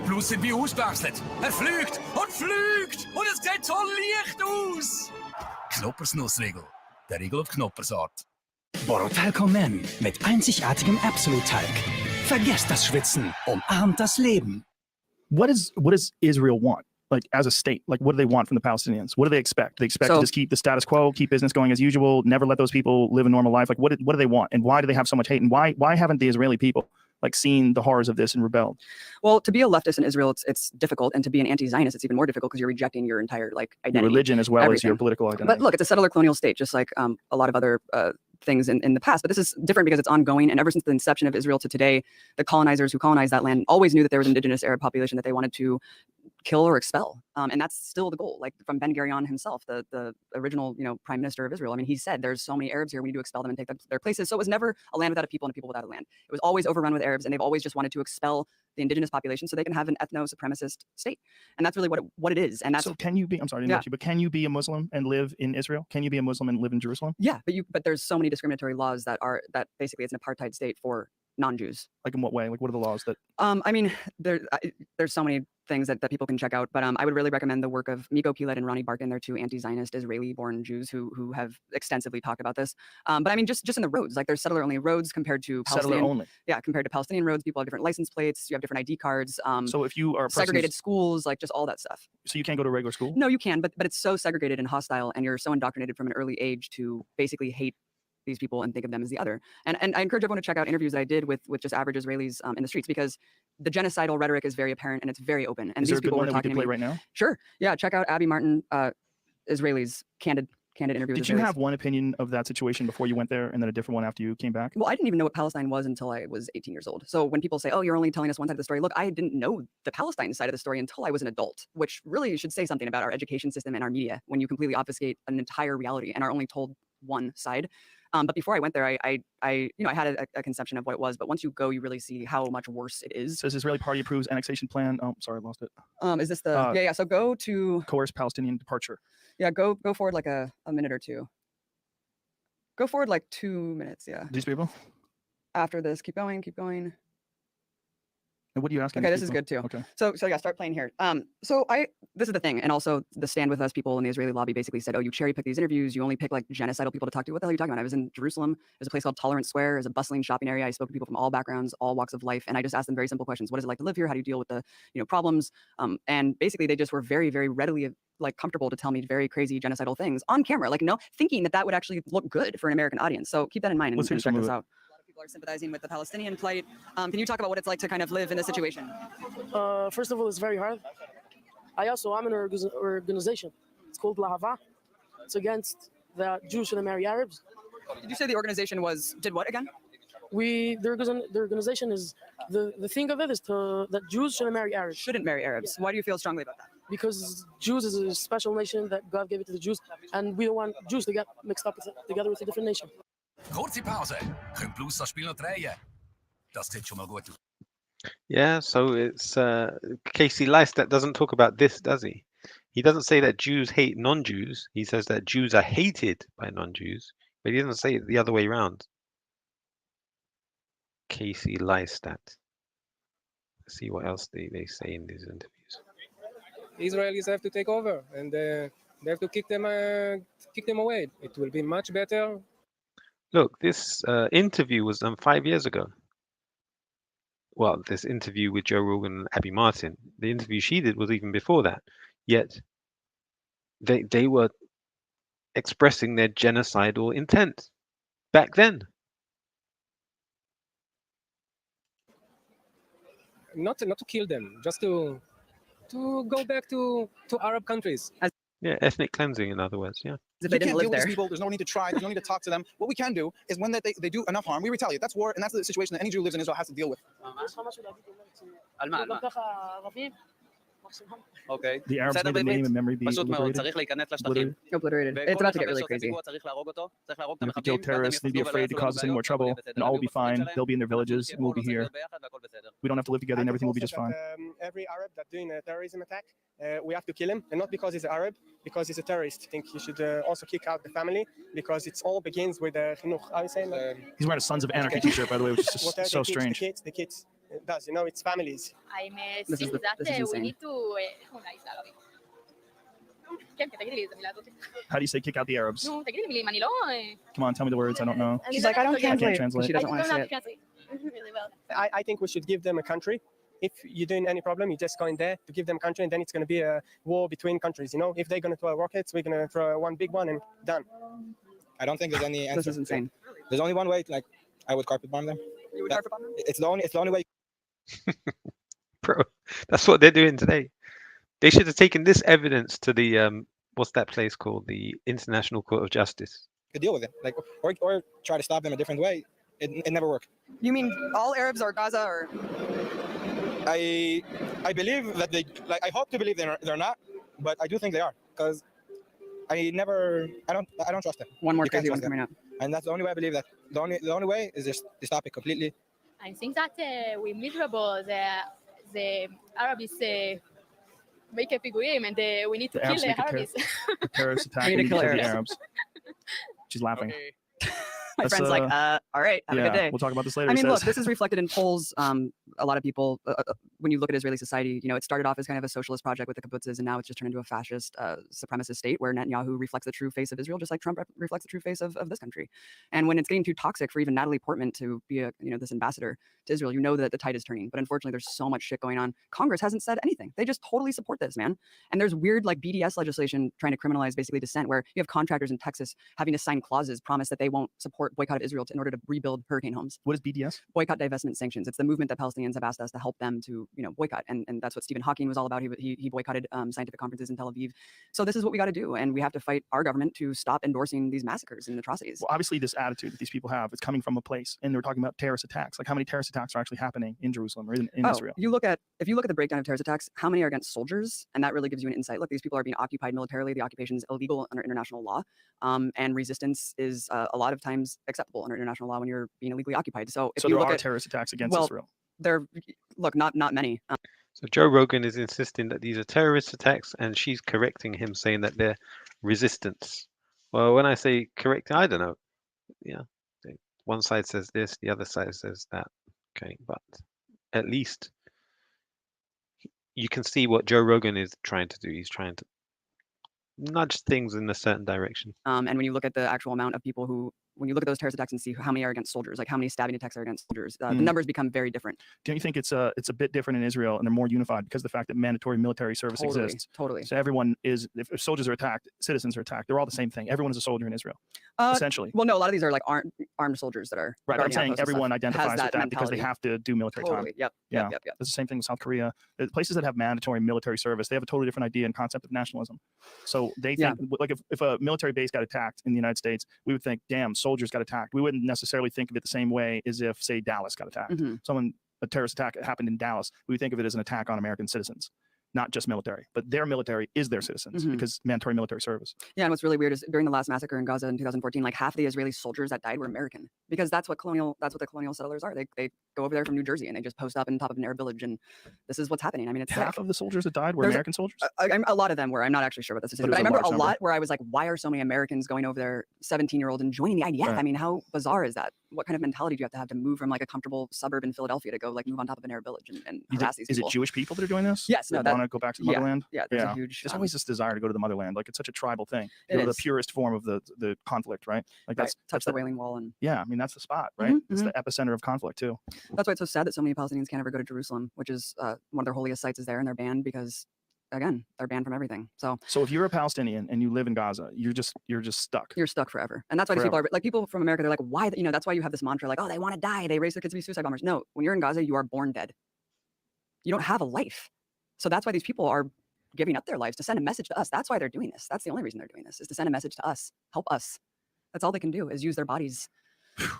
Plus sind wie ausgewechselt. Fliegt und es sieht so leicht aus. Knoppersnussriegel. Der Riegel auf Knoppersart. Borotalcom mit einzigartigem Absolut-Talg. Vergesst das Schwitzen, umarmt das Leben. What does Israel want? Like as a state, like what do they want from the Palestinians? What do they expect? They expect to just keep the status quo, keep business going as usual, never let those people live a normal life. Like what do they want? And why do they have so much hate? And why haven't the Israeli people like seen the horrors of this and rebelled? Well, to be a leftist in Israel, it's difficult, and to be an anti-Zionist, it's even more difficult because you're rejecting your entire identity, your religion as well as your political identity. But look, it's a settler colonial state, just like a lot of other things in the past. But this is different because it's ongoing, and ever since the inception of Israel to today, the colonizers who colonized that land always knew that there was an indigenous Arab population that they wanted to kill or expel. And that's still the goal, like from Ben Gurion himself, the original, prime minister of Israel. I mean, he said there's so many Arabs here, we need to expel them and take their places. So it was never a land without a people and a people without a land. It was always overrun with Arabs, and they've always just wanted to expel the indigenous population so they can have an ethno-supremacist state. And that's really what it is. And that's so. Can you be? I'm sorry to interrupt you, but can you be a Muslim and live in Israel? Can you be a Muslim and live in Jerusalem? Yeah, but there's so many discriminatory laws that basically it's an apartheid state for non-Jews. Like in what way? Like what are the laws that? I mean, there's so many things that people can check out, but I would really recommend the work of Miko Pilet and Ronnie Barkin. They're two anti-Zionist Israeli-born Jews who have extensively talked about this. But I mean, just in the roads, like there's settler-only roads compared to Palestinian. Settler only. Yeah, compared to Palestinian roads, people have different license plates. You have different ID cards. So if you are segregated schools, like just all that stuff. So you can't go to regular school? No, you can, but it's so segregated and hostile, and you're so indoctrinated from an early age to basically hate these people and think of them as the other. And I encourage everyone to check out interviews that I did with just average Israelis in the streets, because the genocidal rhetoric is very apparent and it's very open. And is these there a good people one were that we talking can to play me right now? Sure. Yeah. Check out Abby Martin, Israelis, candid interview. Did you have one opinion of that situation before you went there and then a different one after you came back? Well, I didn't even know what Palestine was until I was 18 years old. So when people say, oh, you're only telling us one side of the story, look, I didn't know the Palestine side of the story until I was an adult, which really should say something about our education system and our media when you completely obfuscate an entire reality and are only told one side. But before I went there, I had a conception of what it was. But once you go, you really see how much worse it is. Says Israeli party approves annexation plan. Oh, sorry, I lost it. Is this the yeah? So go to coerce Palestinian departure. Yeah, go forward like a minute or two. Go forward like 2 minutes. Yeah. These people. After this, keep going. And what are you asking? Okay, this is good too. Okay. So yeah, start playing here. This is the thing, and also the Stand With Us people in the Israeli lobby basically said, oh, you cherry pick these interviews, you only pick like genocidal people to talk to. What the hell are you talking about? I was in Jerusalem. There's a place called Tolerant Square. There's a bustling shopping area. I spoke to people from all backgrounds, all walks of life, and I just asked them very simple questions. What is it like to live here? How do you deal with the problems? And basically they just were very, very readily comfortable to tell me very crazy genocidal things on camera, thinking that would actually look good for an American audience. So keep that in mind and check this out. People are sympathizing with the Palestinian plight. Can you talk about what it's like to kind of live in this situation? First of all, it's very hard. I'm in an organization. It's called Lahava. It's against the Jews shouldn't marry Arabs. Did you say the organization did what again? The organization is the thing of it is that Jews shouldn't marry Arabs. Shouldn't marry Arabs. Why do you feel strongly about that? Because Jews is a special nation that God gave it to the Jews, and we don't want Jews to get mixed up together with a different nation. Kurze Pause. Könnt Blues das Spiel noch drehen? Das sieht schon mal gut aus. Yeah, so it's Casey Liestat doesn't talk about this, does he? He doesn't say that Jews hate non-Jews. He says that Jews are hated by non-Jews, but he doesn't say it the other way around. Casey Liestat. Let's see what else they say in these interviews. Israelis have to take over, and they have to kick them away. It will be much better. Look, this interview was done 5 years ago. Well, this interview with Joe Rogan and Abby Martin, the interview she did was even before that. Yet they were expressing their genocidal intent back then. Not to kill them, just to go back to Arab countries. Yeah, ethnic cleansing, in other words. Yeah. You can't deal with these people. There's no need to try. There's no need to talk to them. What we can do is when they do enough harm, we retaliate. That's war, and that's the situation that any Jew who lives in Israel has to deal with. Okay. The Arabs made the name and memory be obliterated. It's about to get really crazy. And if we kill terrorists, they'd be afraid to cause us any more trouble, and all will be fine. They'll be in their villages, and we'll be here. We don't have to live together, and everything will be just fine. Every Arab that's doing a terrorism attack, we have to kill him, and not because he's an Arab, because he's a terrorist. I think you should also kick out the family, because it all begins with chinuch. How you saying? He's wearing a Sons of Anarchy t-shirt, by the way, which is just so strange. The kids. It does, it's families. This is insane. How do you say kick out the Arabs? Come on, tell me the words. I don't know. She's like, I don't translate. Translate. She doesn't want to say it. Really well. I think we should give them a country. If you're doing any problem, you just go in there to give them a country, and then it's going to be a war between countries. If they're going to throw rockets, we're going to throw one big one and done. I don't think there's any answer. This is insane. There's only one way. I would carpet bomb them. You would carpet bomb them? It's the only way. Bro, that's what they're doing today. They should have taken this evidence to the what's that place called? The International Court of Justice. To deal with it, or try to stop them a different way. It never worked. You mean all Arabs or Gaza or? I believe that they I hope to believe they're not, but I do think they are because I don't trust them. One more You can't crazy one trust them. coming up. And that's the only way I believe that. The only way is just to stop it completely. I think that we're miserable. The Arabs make a פיגועים and we need to kill the Arabs. A terrorist attack. We need to kill the Arabs. Arabs. She's laughing. Okay. My friend's like, all right, have a good day. We'll talk about this later. I he mean, says. look, this is reflected in polls. A lot of people, when you look at Israeli society, you know, it started off as kind of a socialist project with the kibbutzes, and now it's just turned into a fascist, supremacist state where Netanyahu reflects the true face of Israel, just like Trump reflects the true face of this country. And when it's getting too toxic for even Natalie Portman to be this ambassador to Israel, you know that the tide is turning. But unfortunately, there's so much shit going on. Congress hasn't said anything. They just totally support this, man. And there's weird like BDS legislation trying to criminalize basically dissent, where you have contractors in Texas having to sign clauses, promise that they won't support boycott of Israel in order to rebuild hurricane homes. What is BDS? Boycott, divestment, sanctions. It's the movement that Palestinians have asked us to help them to, boycott. And that's what Stephen Hawking was all about. He boycotted scientific conferences in Tel Aviv. So this is what we got to do. And we have to fight our government to stop endorsing these massacres and atrocities. Well, obviously this attitude that these people have is coming from a place, and they're talking about terrorist attacks. Like how many terrorist attacks are actually happening in Jerusalem or in Israel? If you look at the breakdown of terrorist attacks, how many are against soldiers? And that really gives you an insight. Look, these people are being occupied militarily. The occupation is illegal under international law. And resistance is a lot of times acceptable under international law when you're being illegally occupied. So if you there look are at terrorist attacks against Israel. Not many. So Joe Rogan is insisting that these are terrorist attacks, and she's correcting him, saying that they're resistance. Well, when I say correcting, I don't know. Yeah, one side says this, the other side says that. Okay, but at least you can see what Joe Rogan is trying to do. He's trying to nudge things in a certain direction. And when you look at the actual amount of people when you look at those terrorist attacks and see how many are against soldiers, like how many stabbing attacks are against soldiers, the numbers become very different. Don't you think it's a bit different in Israel, and they're more unified because of the fact that mandatory military service exists? Totally. So everyone is, if soldiers are attacked, citizens are attacked. They're all the same thing. Everyone is a soldier in Israel, essentially. Well, no, a lot of these are like armed soldiers that are right. I'm saying everyone identifies with that because they have to do military time. Yep. It's the same thing with South Korea. The places that have mandatory military service, they have a totally different idea and concept of nationalism. So they think, like if a military base got attacked in the United States, we would think, damn, soldiers got attacked. We wouldn't necessarily think of it the same way as if, say, Dallas got attacked. A terrorist attack happened in Dallas, we would think of it as an attack on American citizens, not just military, but their military is their citizens because mandatory military service. Yeah, and what's really weird is during the last massacre in Gaza in 2014, like half of the Israeli soldiers that died were American, because that's what the colonial settlers are. They go over there from New Jersey and they just post up in top of an Arab village, and this is what's happening. I mean, it's half of the soldiers that died were American soldiers. A lot of them were. I'm not actually sure what this is, but I remember a lot where I was like, why are so many Americans going over there, 17-year-old, and joining the IDF? Right. I mean, how bizarre is that? What kind of mentality do you have to move from like a comfortable suburb in Philadelphia to go like move on top of an Arab village and harass these people? Is it Jewish people that are doing this? Yes. They want to go back to the motherland? Yeah, there's a huge. There's always this desire to go to the motherland. Like it's such a tribal thing. The purest form of the conflict, right? Like that's touch the Wailing Wall and. Yeah, I mean that's the spot, right? It's the epicenter of conflict too. That's why it's so sad that so many Palestinians can't ever go to Jerusalem, which is one of their holiest sites is there, and they're banned because, again, they're banned from everything. So if you're a Palestinian and you live in Gaza, you're just stuck. You're stuck forever, and that's why these people are like people from America. They're like, why? That's why you have this mantra like, oh, they want to die. They raise their kids to be suicide bombers. No, when you're in Gaza, you are born dead. You don't have a life. So that's why these people are giving up their lives to send a message to us. That's why they're doing this. That's the only reason they're doing this, is to send a message to us, help us. That's all they can do, is use their bodies.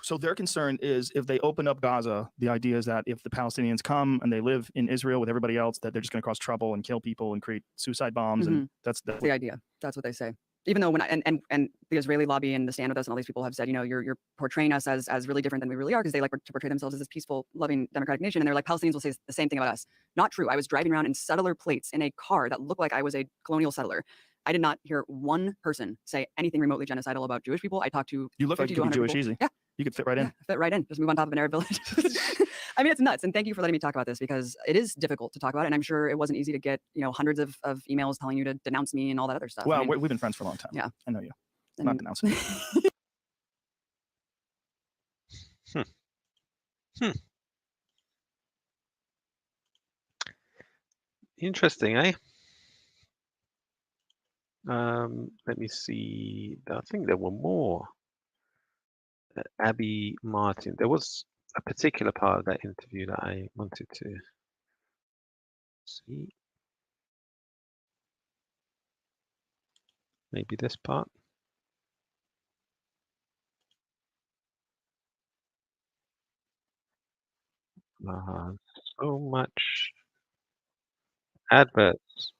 So their concern is if they open up Gaza, the idea is that if the Palestinians come and they live in Israel with everybody else, that they're just going to cause trouble and kill people and create suicide bombs. And that's the idea. That's what they say. Even though and the Israeli lobby and the Stand With Us and all these people have said, you're portraying us as really different than we really are, because they like to portray themselves as this peaceful, loving, democratic nation. And they're like, Palestinians will say the same thing about us. Not true. I was driving around in settler plates in a car that looked like I was a colonial settler. I did not hear one person say anything remotely genocidal about Jewish people. I talked to you look like you could be Jewish people. easy. Yeah. You could fit right in. Fit right in. Just move on top of an Arab village. I mean, it's nuts. And thank you for letting me talk about this, because it is difficult to talk about it. And I'm sure it wasn't easy to get, hundreds of emails telling you to denounce me and all that other stuff. Well, I mean, we've been friends for a long time. Yeah. I know you. I'm not denouncing you. Interesting, eh? Let me see. I think there were more. Abby Martin. There was a particular part of that interview that I wanted to see. Maybe this part. So much adverts.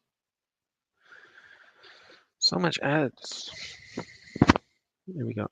So much ads. Here we go.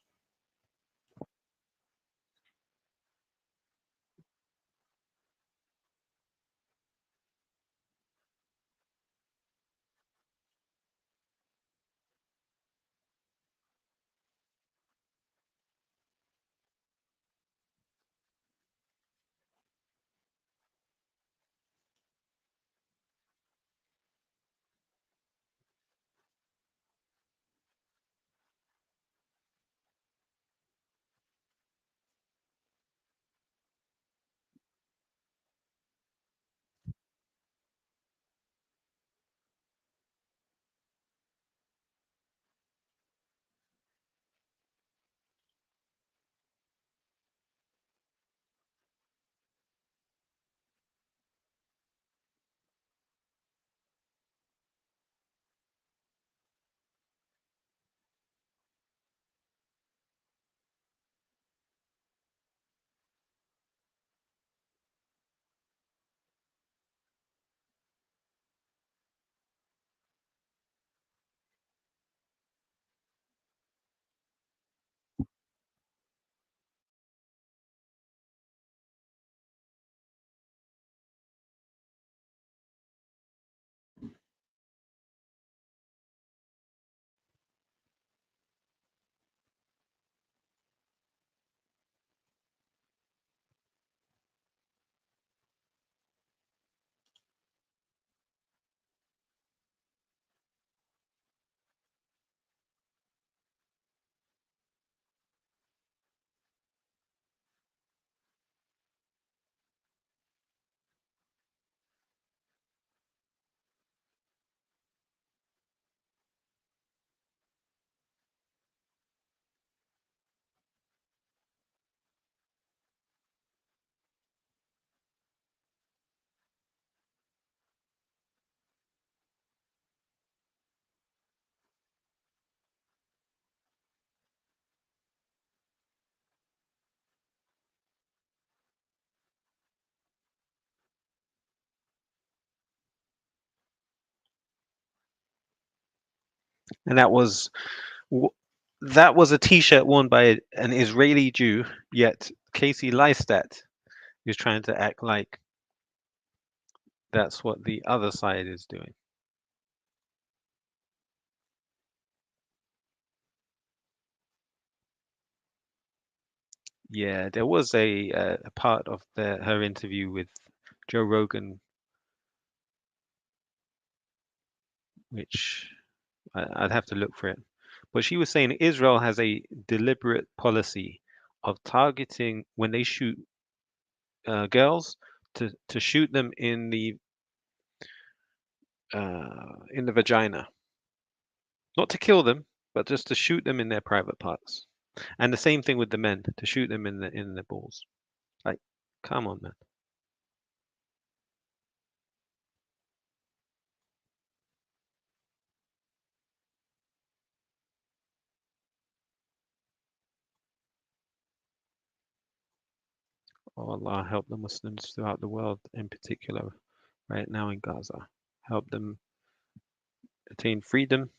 And that was a T-shirt worn by an Israeli Jew. Yet Casey Liestat is trying to act like that's what the other side is doing. Yeah, there was a part of her interview with Joe Rogan, which I'd have to look for it. But she was saying Israel has a deliberate policy of targeting when they shoot girls to shoot them in the vagina, not to kill them, but just to shoot them in their private parts. And the same thing with the men, to shoot them in the balls. Like, come on, man. Oh, Allah help the Muslims throughout the world, in particular, right now in Gaza. Help them attain freedom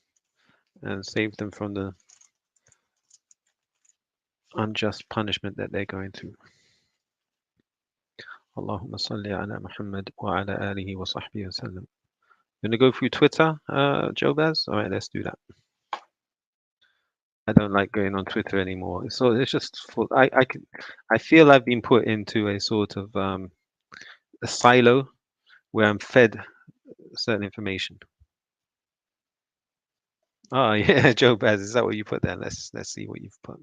and save them from the unjust punishment that they're going through. Allahumma salli ala Muhammad wa ala alihi wa sahbihi wa sallam. Gonna go through Twitter, Jobaz? All right, let's do that. I don't like going on Twitter anymore. So it's just full. I feel I've been put into a sort of a silo where I'm fed certain information. Oh yeah, Jobaz, is that what you put there? Let's see what you've put.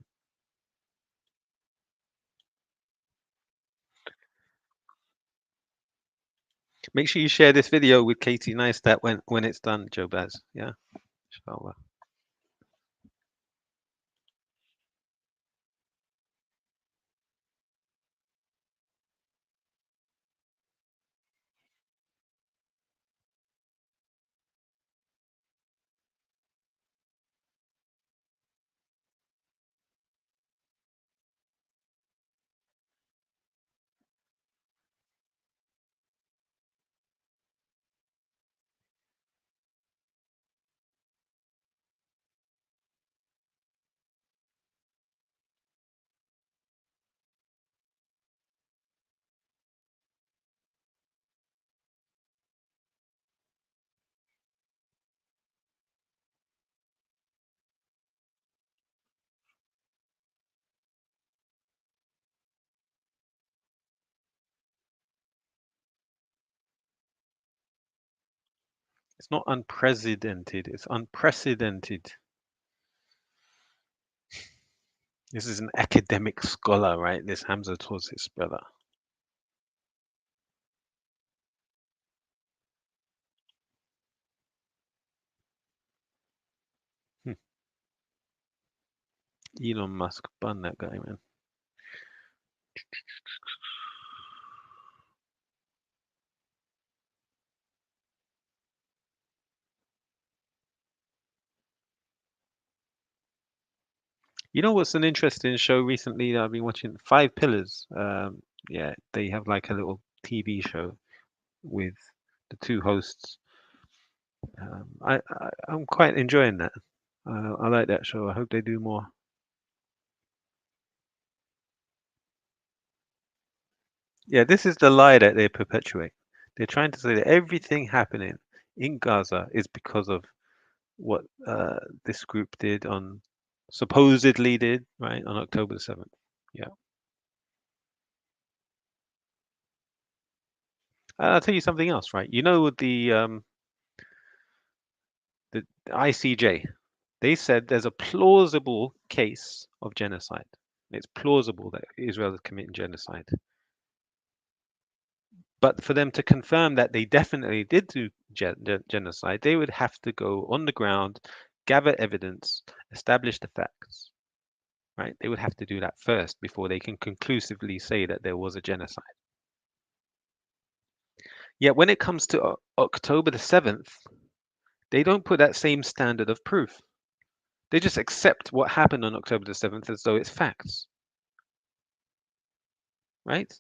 Make sure you share this video with Katie Neistat when it's done, Jobaz. Yeah, inshallah. It's not unprecedented. It's unprecedented. This is an academic scholar, right? This Hamza was his brother. Elon Musk, bun that guy, man. You know what's an interesting show recently that I've been watching? Five Pillars. Yeah, they have like a little TV show with the two hosts. I'm quite enjoying that. I like that show. I hope they do more. Yeah, this is the lie that they perpetuate. They're trying to say that everything happening in Gaza is because of what this group did on supposedly did, right, on October the 7th. Yeah. I'll tell you something else, right? You know the ICJ, they said there's a plausible case of genocide. It's plausible that Israel is committing genocide. But for them to confirm that they definitely did do genocide, they would have to go on the ground, gather evidence, establish the facts, right? They would have to do that first before they can conclusively say that there was a genocide. Yet when it comes to October the 7th, they don't put that same standard of proof. They just accept what happened on October the 7th as though it's facts, right?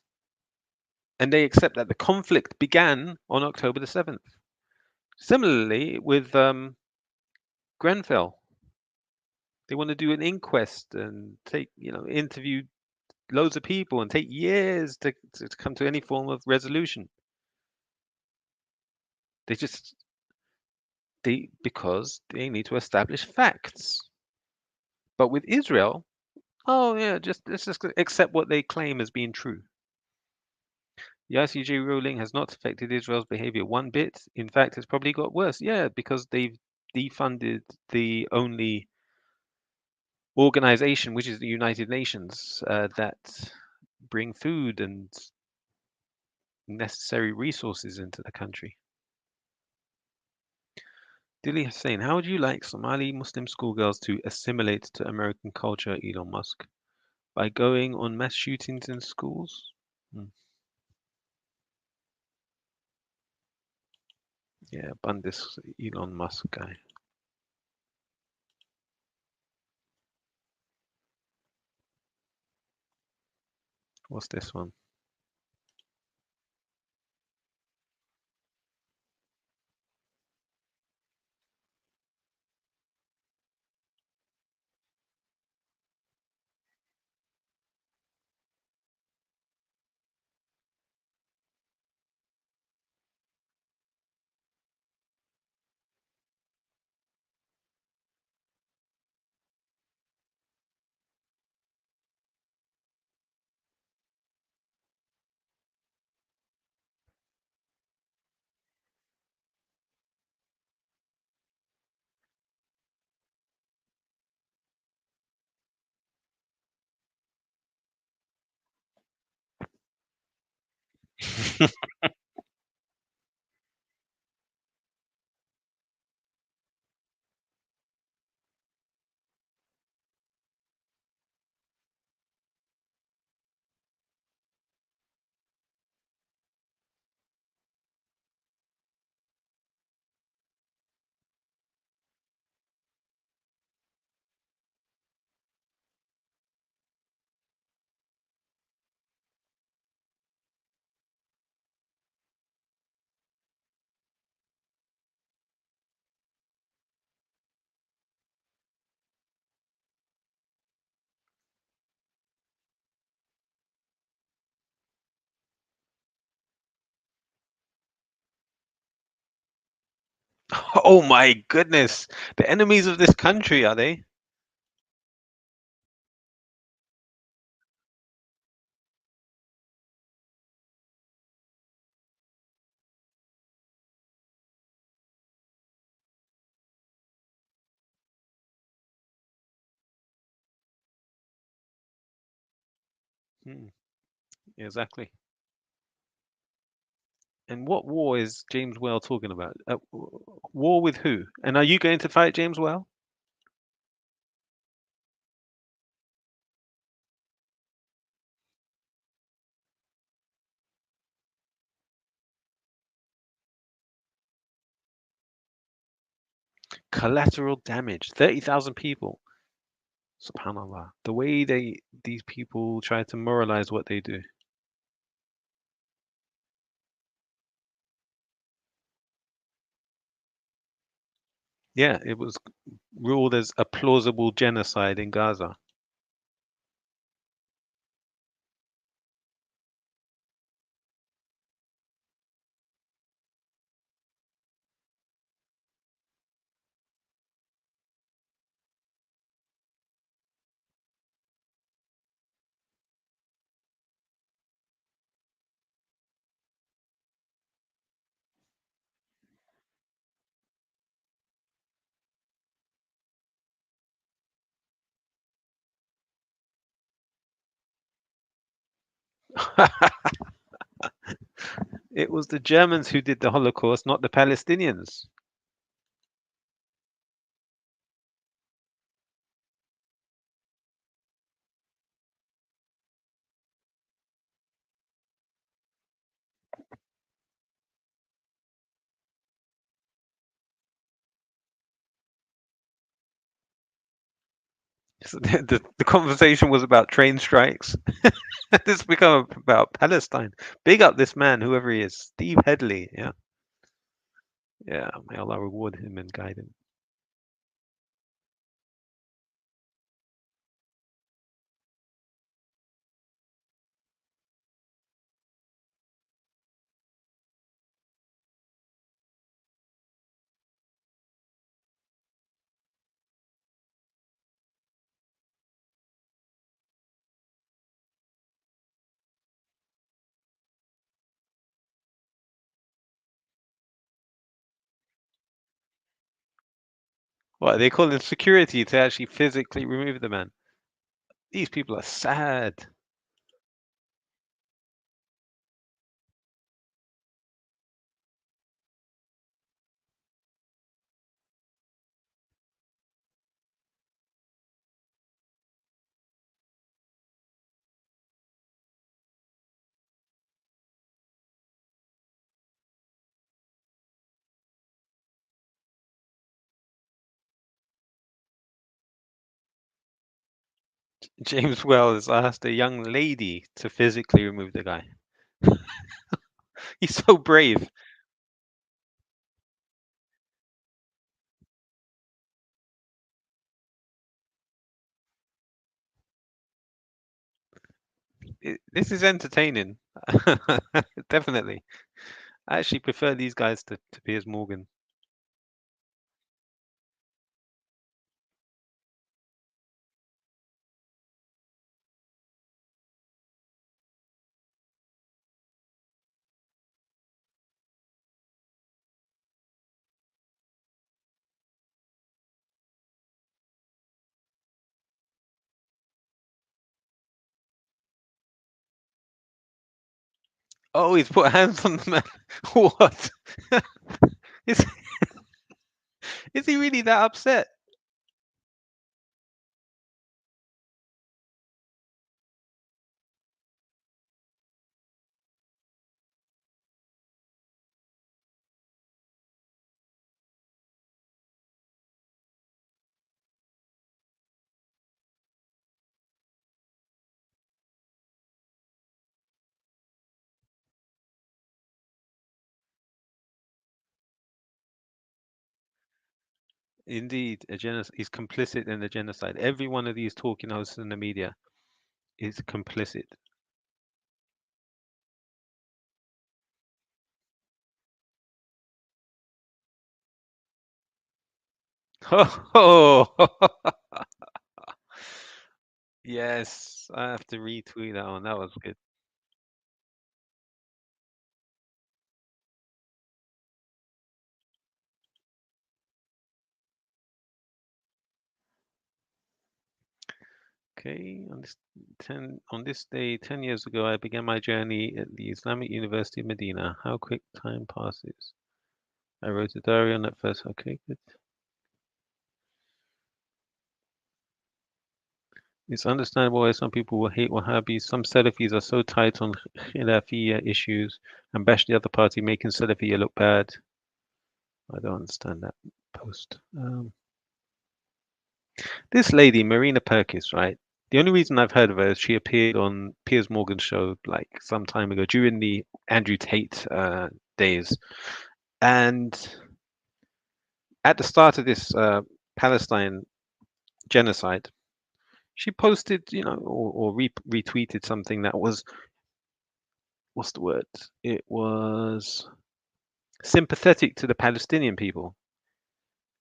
And they accept that the conflict began on October the 7th. Similarly, with Grenfell, they want to do an inquest and interview loads of people and take years to come to any form of resolution. Because they need to establish facts. But with Israel, oh yeah, let's just accept what they claim as being true. The ICJ ruling has not affected Israel's behavior one bit. In fact, it's probably got worse. Yeah, because they've defunded the only organization, which is the United Nations, that bring food and necessary resources into the country. Dilly Hussein, how would you like Somali Muslim schoolgirls to assimilate to American culture, Elon Musk? By going on mass shootings in schools? Yeah, bun this Elon Musk guy. What's this one? Oh my goodness. The enemies of this country, are they? Exactly. And what war is James Whale talking about? War with who? And are you going to fight James Whale? Collateral damage, 30,000 people. Subhanallah. The way these people try to moralize what they do. Yeah, it was ruled as a plausible genocide in Gaza. It was the Germans who did the Holocaust, not the Palestinians. So the conversation was about train strikes. This become about Palestine. Big up this man, whoever he is, Steve Headley. Yeah, yeah. May Allah reward him and guide him. What they call in security to actually physically remove the man. These people are sad. James Wells asked a young lady to physically remove the guy. He's so brave. This is entertaining. Definitely. I actually prefer these guys to Piers Morgan. Oh, he's put hands on the man. What? is, is he really that upset? Indeed, he's complicit in the genocide. Every one of these talking hosts in the media is complicit. Oh, yes, I have to retweet that one. That was good. Okay, on this day 10 years ago, I began my journey at the Islamic University of Medina. How quick time passes. I wrote a diary on that first. Okay, good. It's understandable why some people will hate Wahhabis. Some Salafis are so tight on Khilafiyya issues and bash the other party, making Salafiyya look bad. I don't understand that post. This lady, Marina Perkis, right? The only reason I've heard of her is she appeared on Piers Morgan's show like some time ago during the Andrew Tate days. And at the start of this Palestine genocide, she posted, or retweeted something that was, what's the word? It was sympathetic to the Palestinian people.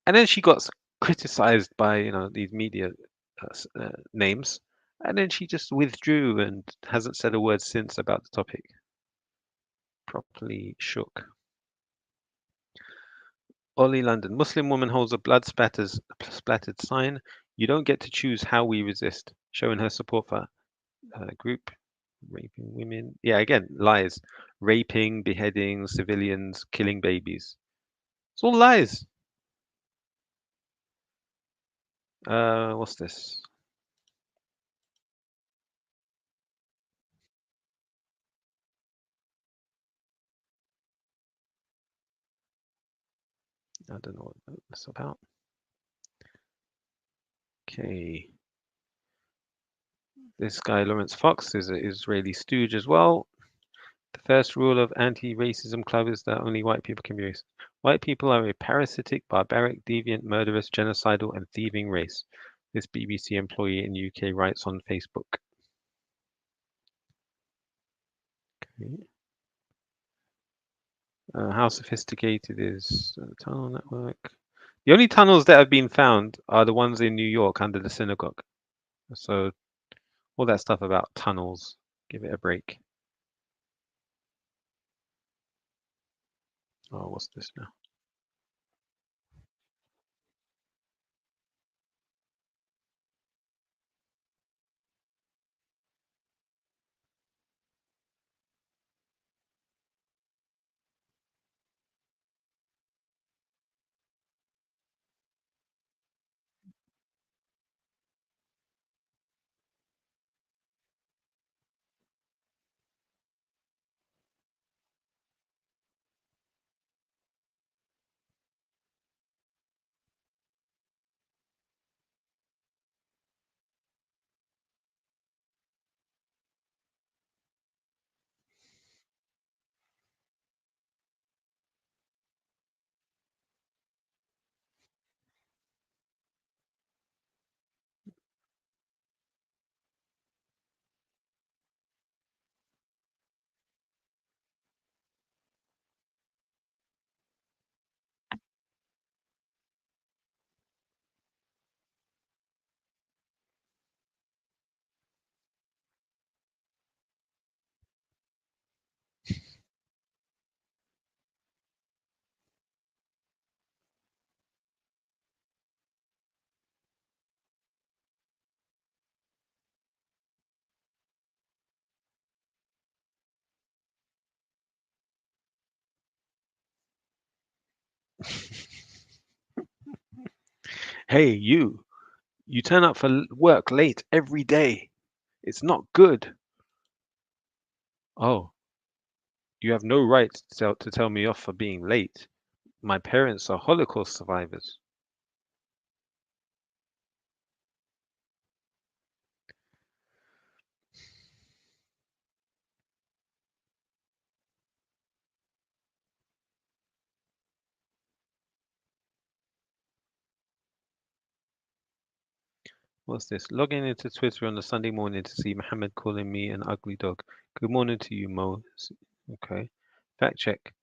And then she got criticized by, these media names. And then she just withdrew and hasn't said a word since about the topic. Properly shook. Ollie London. Muslim woman holds a splattered sign. You don't get to choose how we resist. Showing her support for group raping women. Yeah, again, lies. Raping, beheading civilians, killing babies. It's all lies. What's this? I don't know what that's about. Okay. This guy, Lawrence Fox, is an Israeli stooge as well. The first rule of anti-racism club is that only white people can be racist. White people are a parasitic, barbaric, deviant, murderous, genocidal, and thieving race. This BBC employee in the UK writes on Facebook. Okay. How sophisticated is the tunnel network? The only tunnels that have been found are the ones in New York under the synagogue. So all that stuff about tunnels, give it a break. Oh, what's this now? Hey, you turn up for work late every day. It's not good. Oh, you have no right to tell me off for being late. My parents are Holocaust survivors. What's this? Logging into Twitter on a Sunday morning to see Mohammed calling me an ugly dog. Good morning to you, Mo. Okay. Fact check.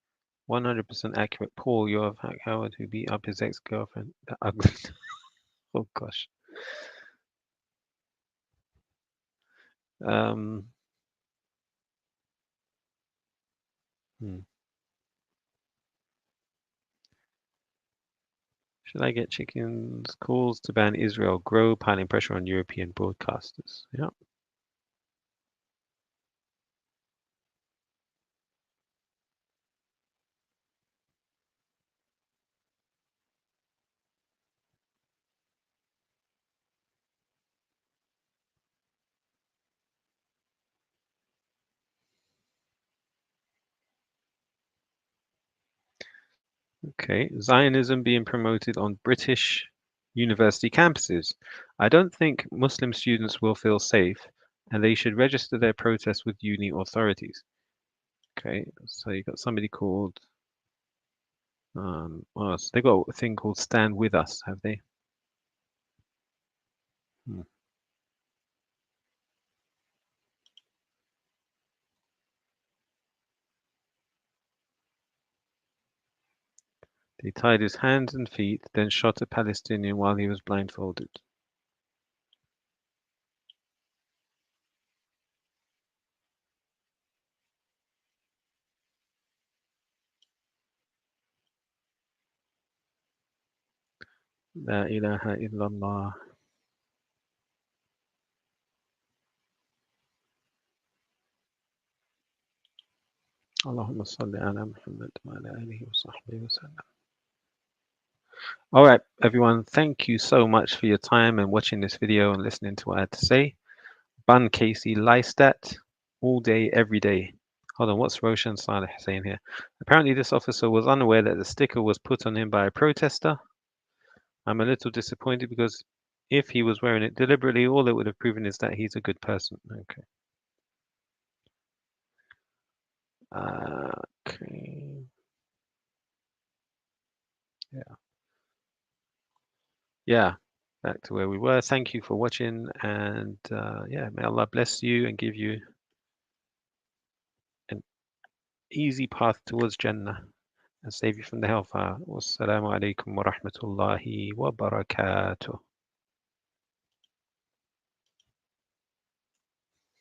100% accurate. Paul, you're a Howard who beat up his ex-girlfriend. That ugly. Oh gosh. Um. Should I get chickens? Calls to ban Israel grow, piling pressure on European broadcasters. Yeah. Okay, Zionism being promoted on British university campuses. I don't think Muslim students will feel safe, and they should register their protests with uni authorities. Okay, so you got somebody called. So they got a thing called Stand With Us, have they? Hmm. They tied his hands and feet, then shot a Palestinian while he was blindfolded. La ilaha illallah. Allahumma salli ala Muhammad wa ala alihi wa sahbihi wa sallam. All right, everyone, thank you so much for your time and watching this video and listening to what I had to say. Bun Casey Liestat, all day, every day. Hold on, what's Roshan Saleh saying here? Apparently this officer was unaware that the sticker was put on him by a protester. I'm a little disappointed because if he was wearing it deliberately, all it would have proven is that he's a good person. Okay. Okay. Yeah, back to where we were. Thank you for watching, and yeah, may Allah bless you and give you an easy path towards Jannah and save you from the hellfire. Wassalamu alaikum wa rahmatullahi wa barakatuh.